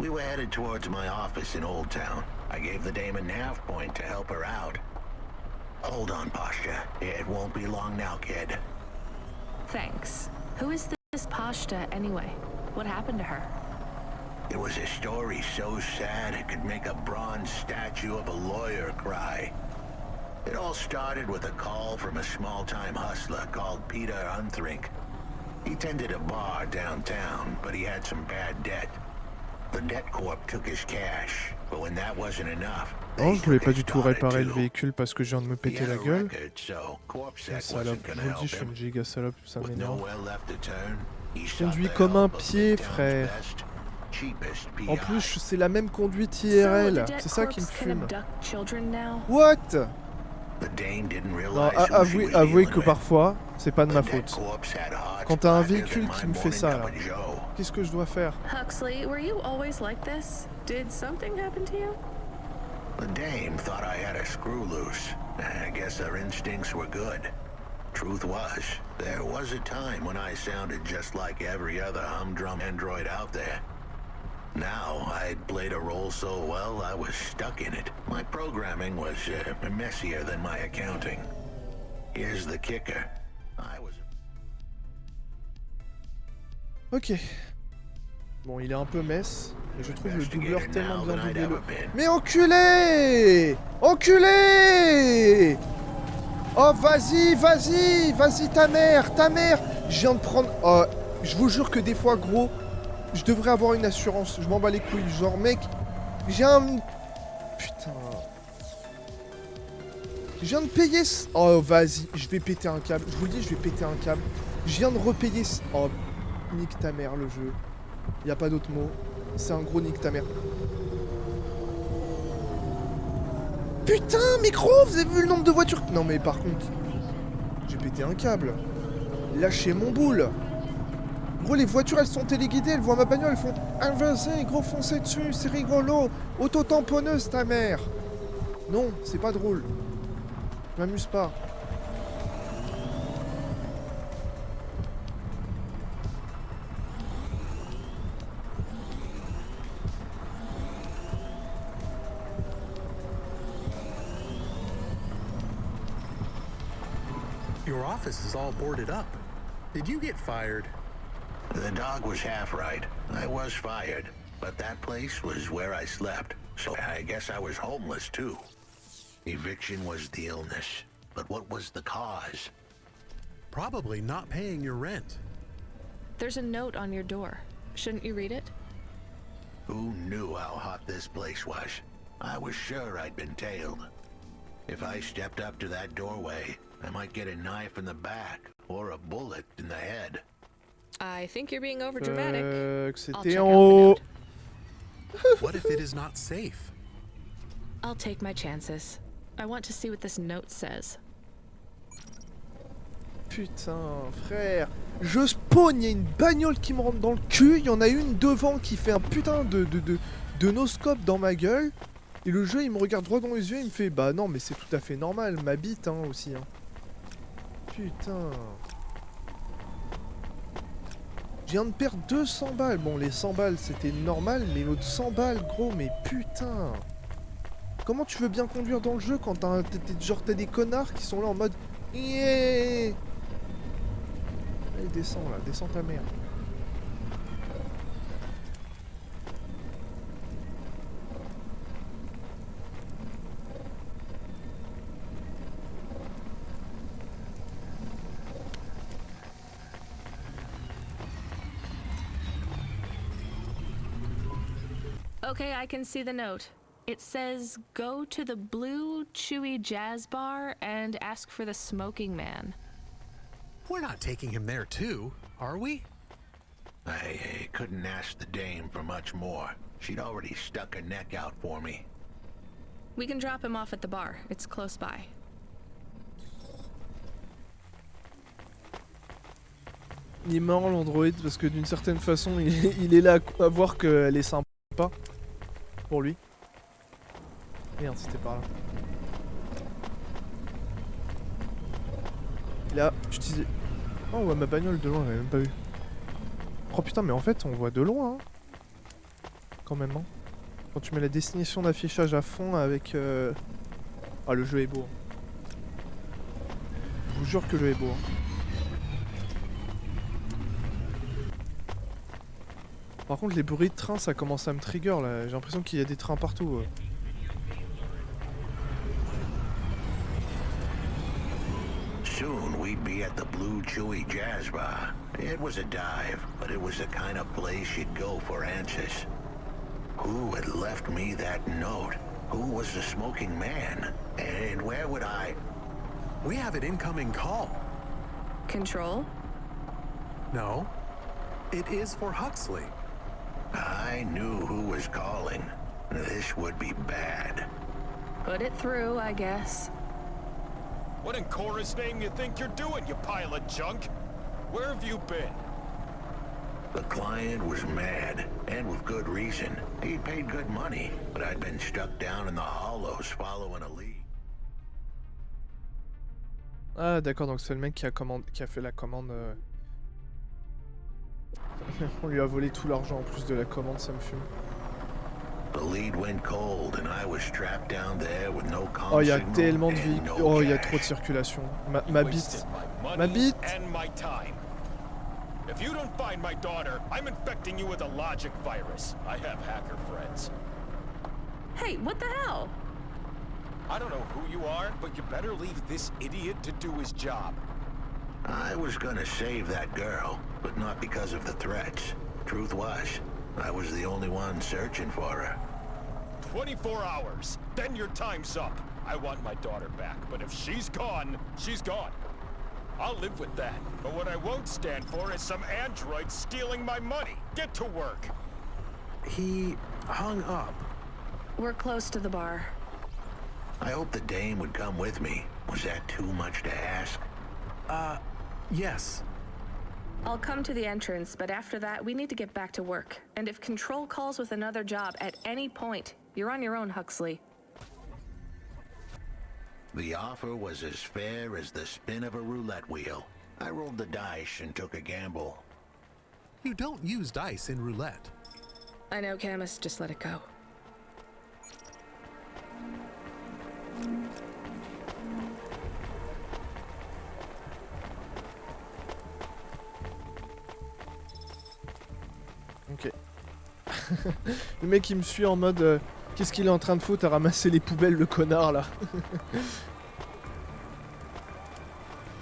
We were headed towards my office in Old Town. I gave the dame a nav point to help her out. Hold on, Pasha. It won't be long now, kid. Thanks. Who is this Pashta anyway? What happened to her? It was a story so sad it could make a bronze statue of a lawyer cry. It all started with a call from a small-time hustler called Peter Unthrink. He tended a bar downtown, but he had some bad debt. The debt corp took his cash, but when that wasn't enough, non, je voulais pas du tout réparer le véhicule parce que je viens de me péter la gueule. Salope, je vous le dis, je suis une giga salope, ça m'énerve. Je conduis comme un pied, frère. En plus, c'est la même conduite IRL, c'est ça qui me fume. What? Non, avouez que parfois, c'est pas de ma faute. Quand t'as un véhicule qui me fait ça, là, qu'est-ce que je dois faire? Huxley, were you always like this? Did something happen to you? The dame thought I had a screw loose. I guess her instincts were good. Truth was, there was a time when I sounded just like every other humdrum android out there. Now, I'd played a role so well, I was stuck in it. My programming was messier than my accounting. Here's the kicker. I was... Ok. Bon, il est un peu mess, mais je trouve le doubleur tellement bien doublé. Mais enculé! Enculé! Oh, vas-y, vas-y, vas-y, ta mère! Je viens de prendre... Oh, je vous jure que des fois, gros, je devrais avoir une assurance. Je m'en bats les couilles. Genre, mec, j'ai un... Putain. Je viens de payer... Oh, vas-y, je vais péter un câble. Je vous le dis, je vais péter un câble. Je viens de repayer... Oh, nique ta mère, le jeu. Y a pas d'autre mot. C'est un gros nique ta mère. Putain, mais gros, vous avez vu le nombre de voitures... Non, mais par contre... J'ai pété un câble. Lâchez mon boule. Gros, les voitures, elles sont téléguidées, elles voient ma bagnole, elles font... Ah, vas-y, gros, foncez dessus, c'est rigolo. Auto-tamponneuse, ta mère. Non, c'est pas drôle. Je m'amuse pas. Your office is all boarded up. Did you get fired? The dog was half right. I was fired, but that place was where I slept, so I guess I was homeless too. Eviction was the illness, but what was the cause? Probably not paying your rent. There's a note on your door. Shouldn't you read it? Who knew how hot this place was? I was sure I'd been tailed. If I stepped up to that doorway, I might get a knife in the back or a bullet in the head. I think you're being overdramatic. C'était en haut. What if it is not safe? I'll take my chances. I want to see what this note says. Putain, frère. Je spawn, il y a une bagnole qui me rentre dans le cul. Il y en a une devant qui fait un putain de no-scope dans ma gueule. Et le jeu, il me regarde droit dans les yeux, il me fait bah non, mais c'est tout à fait normal, ma bite hein, aussi. Hein. Putain. Je viens de perdre 200 balles. Bon, les 100 balles, c'était normal, mais l'autre 100 balles, gros, mais putain. Comment tu veux bien conduire dans le jeu quand t'as des connards qui sont là en mode yeah. Allez, descends là, descends ta mère. Okay, I can see the note. It says, go to the Blue Chewy Jazz Bar and ask for the smoking man. We're not taking him there too, are we? I couldn't ask the dame for much more. She'd already stuck her neck out for me. We can drop him off at the bar. It's close by. Il est marrant l'android parce que d'une certaine façon il est là à voir qu'elle est sympa pour lui. Merde, c'était par là. Et là, je disais... Oh, on voit ma bagnole de loin, j'avais même pas vu. Oh putain, mais en fait, on voit de loin, hein. Quand même, hein. Quand tu mets la destination d'affichage à fond avec... Ah, le jeu est beau. Je vous jure que le jeu est beau. Hein. Par contre, les bruits de train, ça commence à me trigger, là. J'ai l'impression qu'il y a des trains partout. Soon we'd be at the Blue Chewy Jazz Bar. It was a dive, but it was the kind of place you'd go for answers. Who had left me that note? Who was the smoking man? And where would I... We have an incoming call. Control? No. It is for Huxley. I knew who was calling. This would be bad. Put it through, I guess. What in Cora's name you think you're doing, you pile of junk? Where have you been? The client was mad, and with good reason. He'd paid good money, but I'd been stuck down in the hollows following a lead. Ah d'accord, donc c'est le mec qui a fait la commande. On lui a volé tout l'argent en plus de la commande, ça me fume. Oh, il y a tellement de véhicules. Oh, il y a trop de circulation. Ma bite. Ma bite. If you don't find my daughter, I'm infecting you with a logic virus. I have hacker friends. Hey, what the hell? I don't know who you are, but you better leave this idiot to do his job. I was gonna save that girl, but not because of the threats. Truth was, I was the only one searching for her. 24 hours, then your time's up. I want my daughter back, but if she's gone, she's gone. I'll live with that, but what I won't stand for is some android stealing my money. Get to work. He hung up. We're close to the bar. I hope the dame would come with me. Was that too much to ask? Yes. I'll come to the entrance, but after that, we need to get back to work. And if Control calls with another job at any point, you're on your own, Huxley. The offer was as fair as the spin of a roulette wheel. I rolled the dice and took a gamble. You don't use dice in roulette. I know, Camus, just let it go. Ok. Le mec il me suit en mode qu'est-ce qu'il est en train de foutre à ramasser les poubelles, le connard là.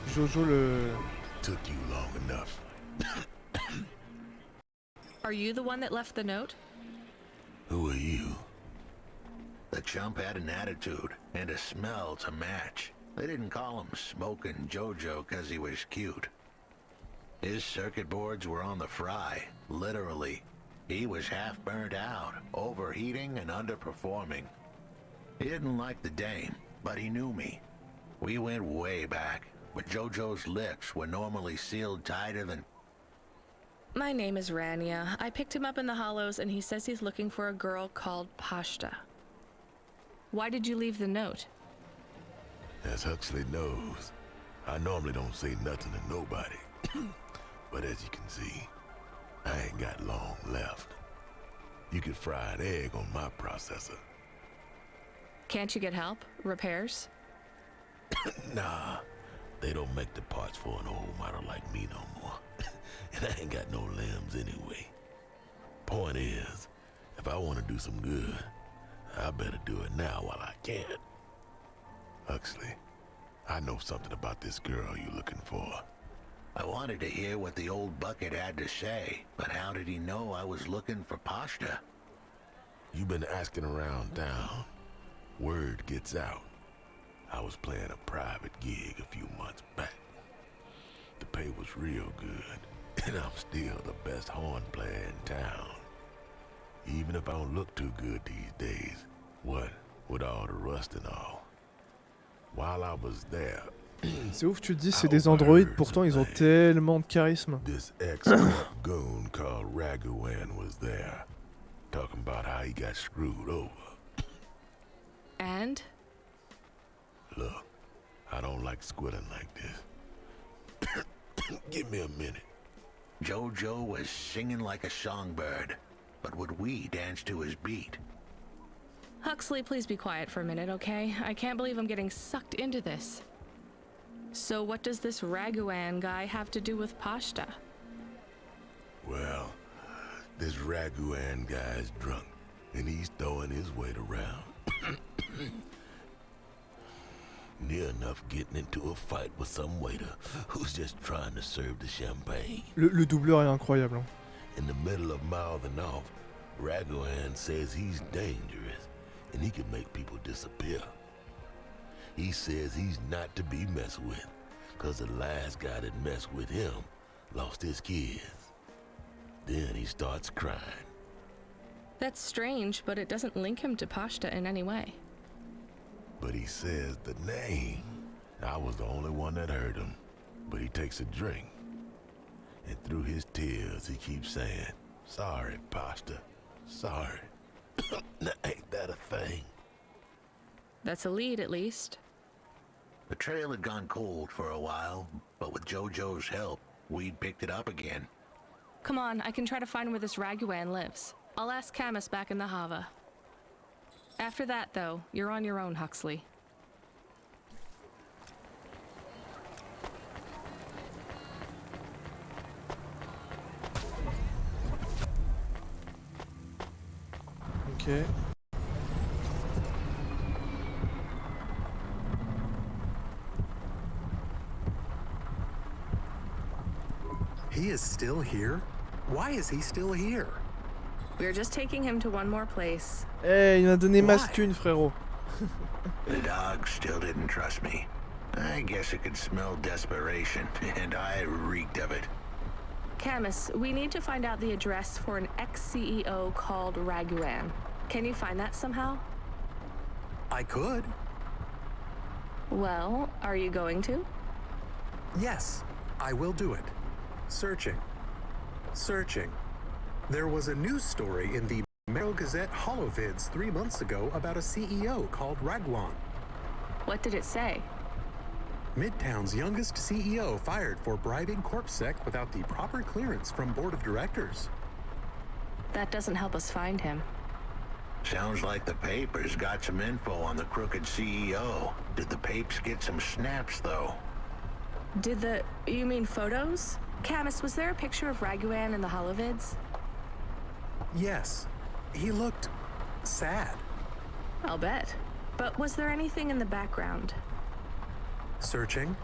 Jojo le... Took you long enough. Are you the one that left the note? Who are you? The chump had an attitude and a smell to match. They didn't call him Smokin' Jojo 'cause he was cute. His circuit boards were on the fry, literally. He was half burnt out, overheating and underperforming. He didn't like the dame, but he knew me. We went way back, but Jojo's lips were normally sealed tighter than... My name is Rania. I picked him up in the Hollows and he says he's looking for a girl called Pashta. Why did you leave the note? As Huxley knows, I normally don't say nothing to nobody. But as you can see, I ain't got long left. You could fry an egg on my processor. Can't you get help? Repairs? Nah, they don't make the parts for an old model like me no more. And I ain't got no limbs anyway. Point is, if I want to do some good, I better do it now while I can. Huxley, I know something about this girl you're looking for. I wanted to hear what the old bucket had to say, but how did he know I was looking for Pashta? You've been asking around town. Word gets out. I was playing a private gig a few months back. The pay was real good, and I'm still the best horn player in town. Even if I don't look too good these days, what with all the rust and all. While I was there, c'est ouf, tu te dis c'est des androïdes, pourtant ils ont tellement de charisme. This ex-corp goon called Raguan was there, talking about how he got screwed over. And? Look, I don't like squilling like this. Give me a minute. Jojo was singing like a songbird, but would we dance to his beat? Huxley, please be quiet for a minute, okay? I can't believe I'm getting sucked into this. So what does this Raguan guy have to do with Pashta? Well, this Raguan guy's drunk, and he's throwing his weight around. Near enough getting into a fight with some waiter who's just trying to serve the champagne. Le doubleur est incroyable. Hein. In the middle of mouthing off, Raguan says he's dangerous and he can make people disappear. He says he's not to be messed with, cause the last guy that messed with him lost his kids. Then he starts crying. That's strange, but it doesn't link him to Pashta in any way. But he says the name. I was the only one that heard him, but he takes a drink. And through his tears, he keeps saying, "Sorry, Pashta, sorry." Now, ain't that a thing? That's a lead, at least. The trail had gone cold for a while, but with Jojo's help, we'd picked it up again. Come on, I can try to find where this Raguan lives. I'll ask Camus back in the Hava. After that, though, you're on your own, Huxley. Ok. He is still here? Why is he still here? We're just taking him to one more place. Eh, il m'a donné ma thune, frérot. The dog still didn't trust me. I guess it could smell desperation, and I reeked of it. Camus, we need to find out the address for an ex-CEO called Raguan. Can you find that somehow? I could. Well, are you going to? Yes, I will do it. Searching. Searching. There was a news story in the Metro Gazette Holovids 3 months ago about a CEO called Raguan. What did it say? Midtown's youngest CEO fired for bribing CorpSec without the proper clearance from board of directors. That doesn't help us find him. Sounds like the papers got some info on the crooked CEO. Did the papes get some snaps, though? You mean photos? Camus, was there a picture of Raguan in the Holovids? Yes. He looked sad. I'll bet. But was there anything in the background? Searching.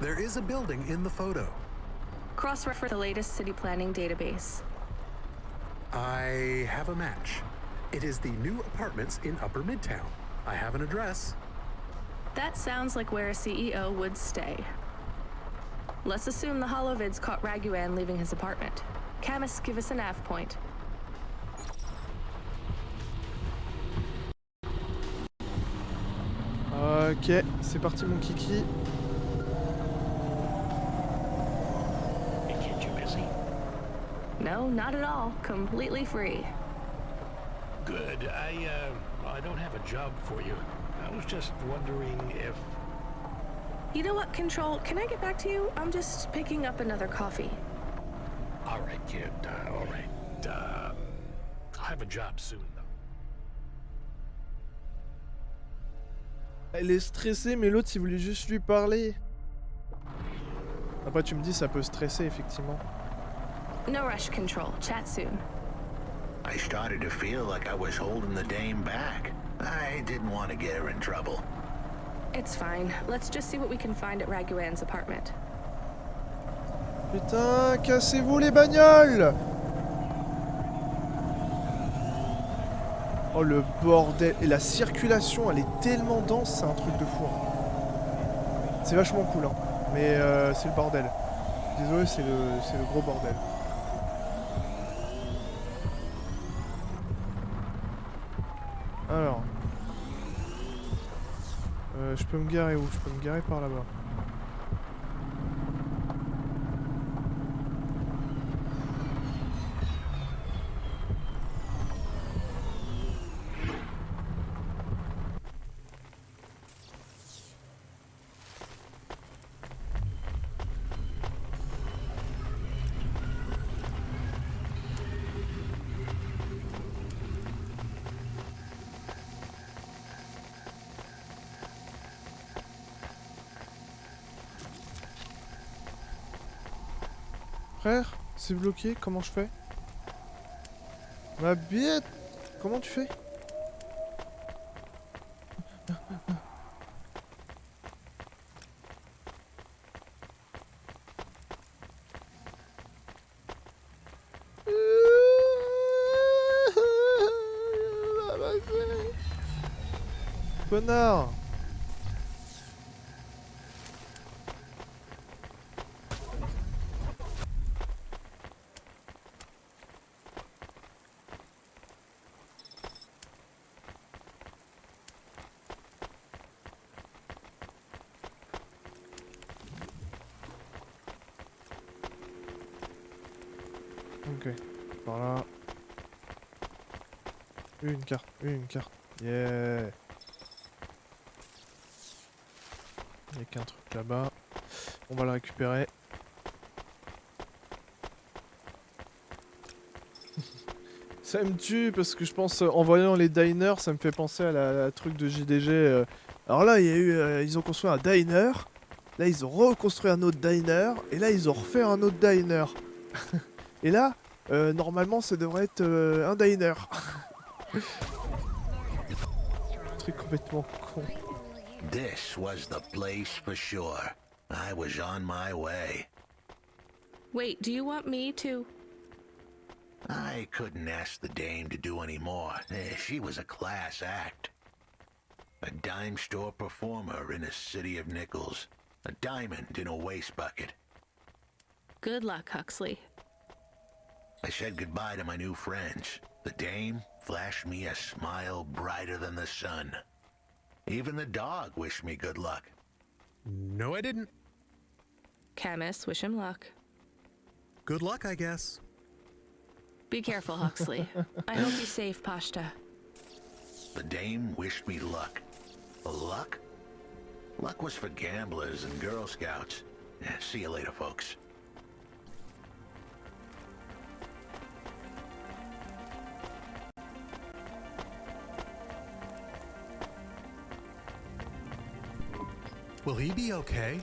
There is a building in the photo. Cross-refer the latest city planning database. I have a match. It is the new apartments in Upper Midtown. I have an address. That sounds like where a CEO would stay. Let's assume the Holovids caught Raguan leaving his apartment. Camus, give us a nav point. Ok, c'est parti mon kiki. Hey kid, you busy? No, not at all. Completely free. Good. I don't have a job for you. I was just wondering if... You know what, Control? Can I get back to you? I'm just picking up another coffee. All right, kid. All right. I'll have a job soon, though. Elle est stressée, mais l'autre il voulait juste lui parler. Après tu me dis ça peut stresser effectivement. No rush, Control. Chat soon. I started to feel like I was holding the dame back. I didn't want to get her in trouble. It's fine. Let's just see what we can find at Raguan's apartment. Putain, cassez-vous les bagnoles! Oh le bordel. Et la circulation elle est tellement dense, c'est un truc de fou. C'est vachement cool hein. Mais c'est le bordel. Désolé, c'est le gros bordel. Alors. Je peux me garer où? Je peux me garer par là-bas. Frère, c'est bloqué, comment je fais? Ma bête! Comment tu fais? Connard! Ok, par là. Une carte, yeah. Il n'y a qu'un truc là-bas. On va le récupérer. Ça me tue parce que je pense, en voyant les diners, ça me fait penser à la truc de JDG. Alors là, il y a eu, ils ont construit un diner. Là, ils ont reconstruit un autre diner. Et là, ils ont refait un autre diner. Et là, normalement, ça devrait être un diner. Un truc complètement con. This was the place for sure. I was on my way. Wait, do you want me to... I couldn't ask the dame to do any more. She was a class act. A dime store performer in a city of nickels. A diamond in a waste bucket. Good luck, Huxley. I said goodbye to my new friends. The dame flashed me a smile brighter than the sun. Even the dog wished me good luck. No, I didn't. Chemist, wish him luck. Good luck, I guess. Be careful, Huxley. I hope you save Pashta. The dame wished me luck. Luck? Luck was for gamblers and Girl Scouts. See you later, folks. Will he be okay?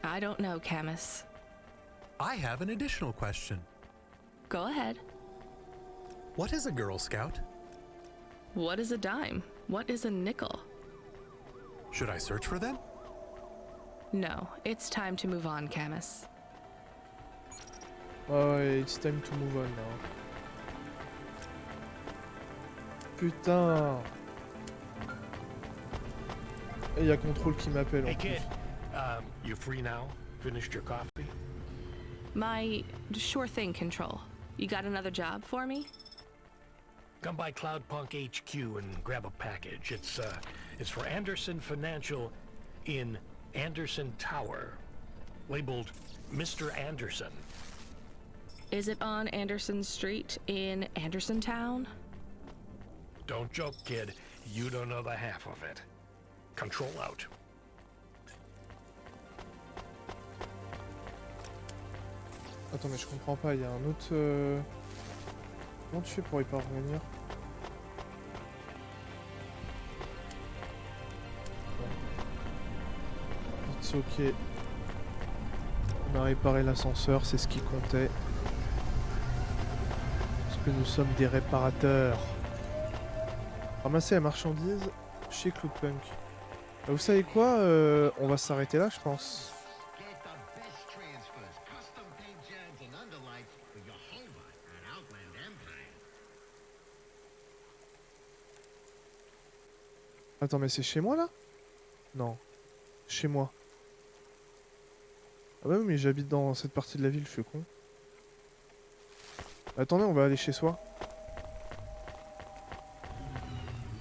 I don't know, Camus. I have an additional question. Go ahead. What is a Girl Scout? What is a dime? What is a nickel? Should I search for them? No, it's time to move on, Camus. Oh, it's time to move on now. Putain. Et il y a Contrôle qui m'appelle. Hey kid, you free now? Finished your coffee? My sure thing, Control. You got another job for me? Come by Cloudpunk HQ and grab a package. It's for Anderson Financial in Anderson Tower, labeled Mr. Anderson. Is it on Anderson Street in Anderson Town? Don't joke, kid. You don't know the half of it. Control out. Attends, mais je comprends pas, il y a un autre... Comment tu fais pour y parvenir? It's ok. On a réparé l'ascenseur, c'est ce qui comptait. Parce que nous sommes des réparateurs. Ramasser la marchandise chez Cloudpunk. Vous savez quoi, on va s'arrêter là, je pense. Attends, mais c'est chez moi là? Non. Chez moi. Ah bah oui, mais j'habite dans cette partie de la ville, je suis con. Attendez, on va aller chez soi.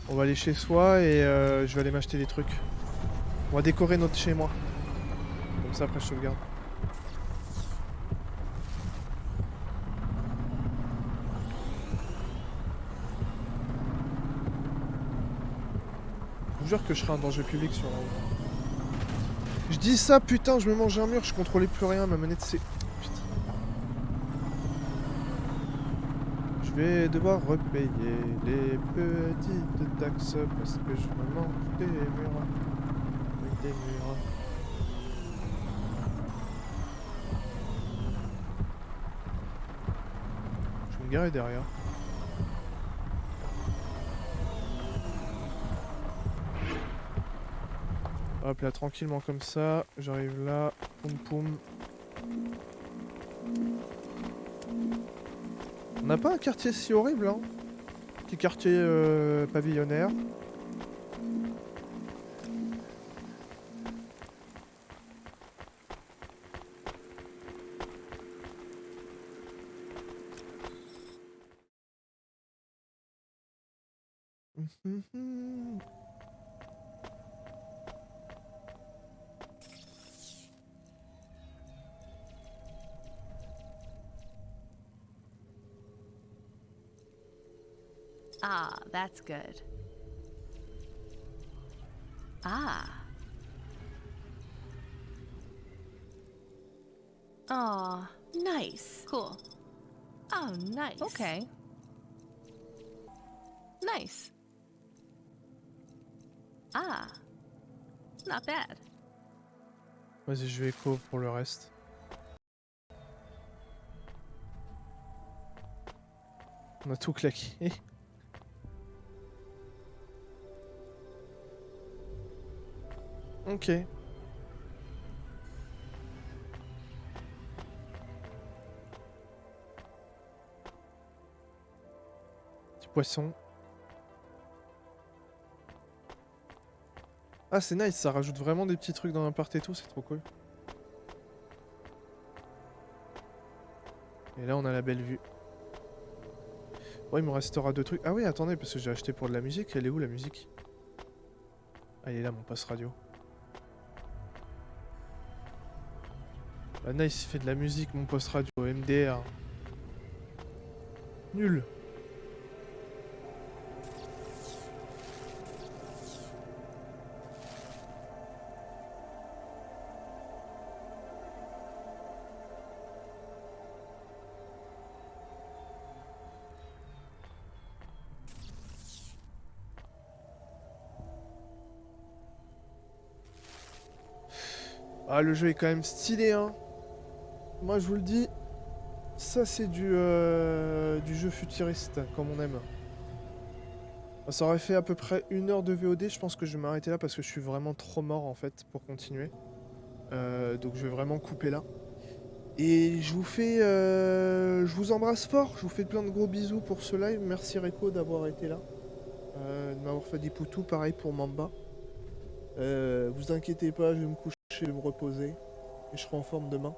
On va aller chez soi et je vais aller m'acheter des trucs. On va décorer notre chez moi. Comme ça, après je sauvegarde. Je vous jure que je serai un danger public sur la route. Je dis ça, putain, je me mange un mur, je contrôlais plus rien, ma manette c'est... Putain. Je vais devoir repayer les petites taxes parce que je me mange des murs. Avec des murs. Je vais me garer derrière. Hop là, tranquillement comme ça, j'arrive là, poum poum. On n'a pas un quartier si horrible, hein. Petit quartier pavillonnaire. Ah, that's good. Ah. Aw, nice. Cool. Oh, nice. Okay. Nice. Ah. Not bad. Vas-y, je vais écho pour le reste. On a tout claqué. Ok. Petit poisson. Ah, c'est nice, ça rajoute vraiment des petits trucs dans l'appart et tout, c'est trop cool. Et là, on a la belle vue. Bon, il me restera 2 trucs. Ah oui, attendez, parce que j'ai acheté pour de la musique. Elle est où, la musique? Ah, il est là, mon poste radio. Bah, nice, il fait de la musique, mon poste radio. MDR. Nul. Ah, le jeu est quand même stylé, hein. Moi, je vous le dis, ça, c'est du jeu futuriste, comme on aime. Ça aurait fait à peu près 1 heure de VOD. Je pense que je vais m'arrêter là parce que je suis vraiment trop mort, en fait, pour continuer. Donc, je vais vraiment couper là. Et je vous fais... je vous embrasse fort. Je vous fais plein de gros bisous pour ce live. Merci, Réco, d'avoir été là. De m'avoir fait des poutous. Pareil pour Mamba. Vous inquiétez pas, je vais me coucher, je vais me reposer. Et je serai en forme demain.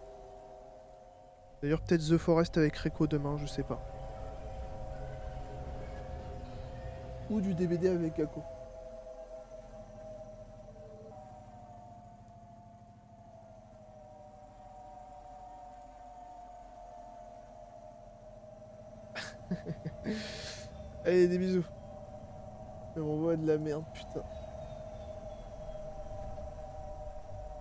D'ailleurs, peut-être The Forest avec Réco demain, je sais pas. Ou du DBD avec Gako. Allez, des bisous. Mais on voit de la merde, putain.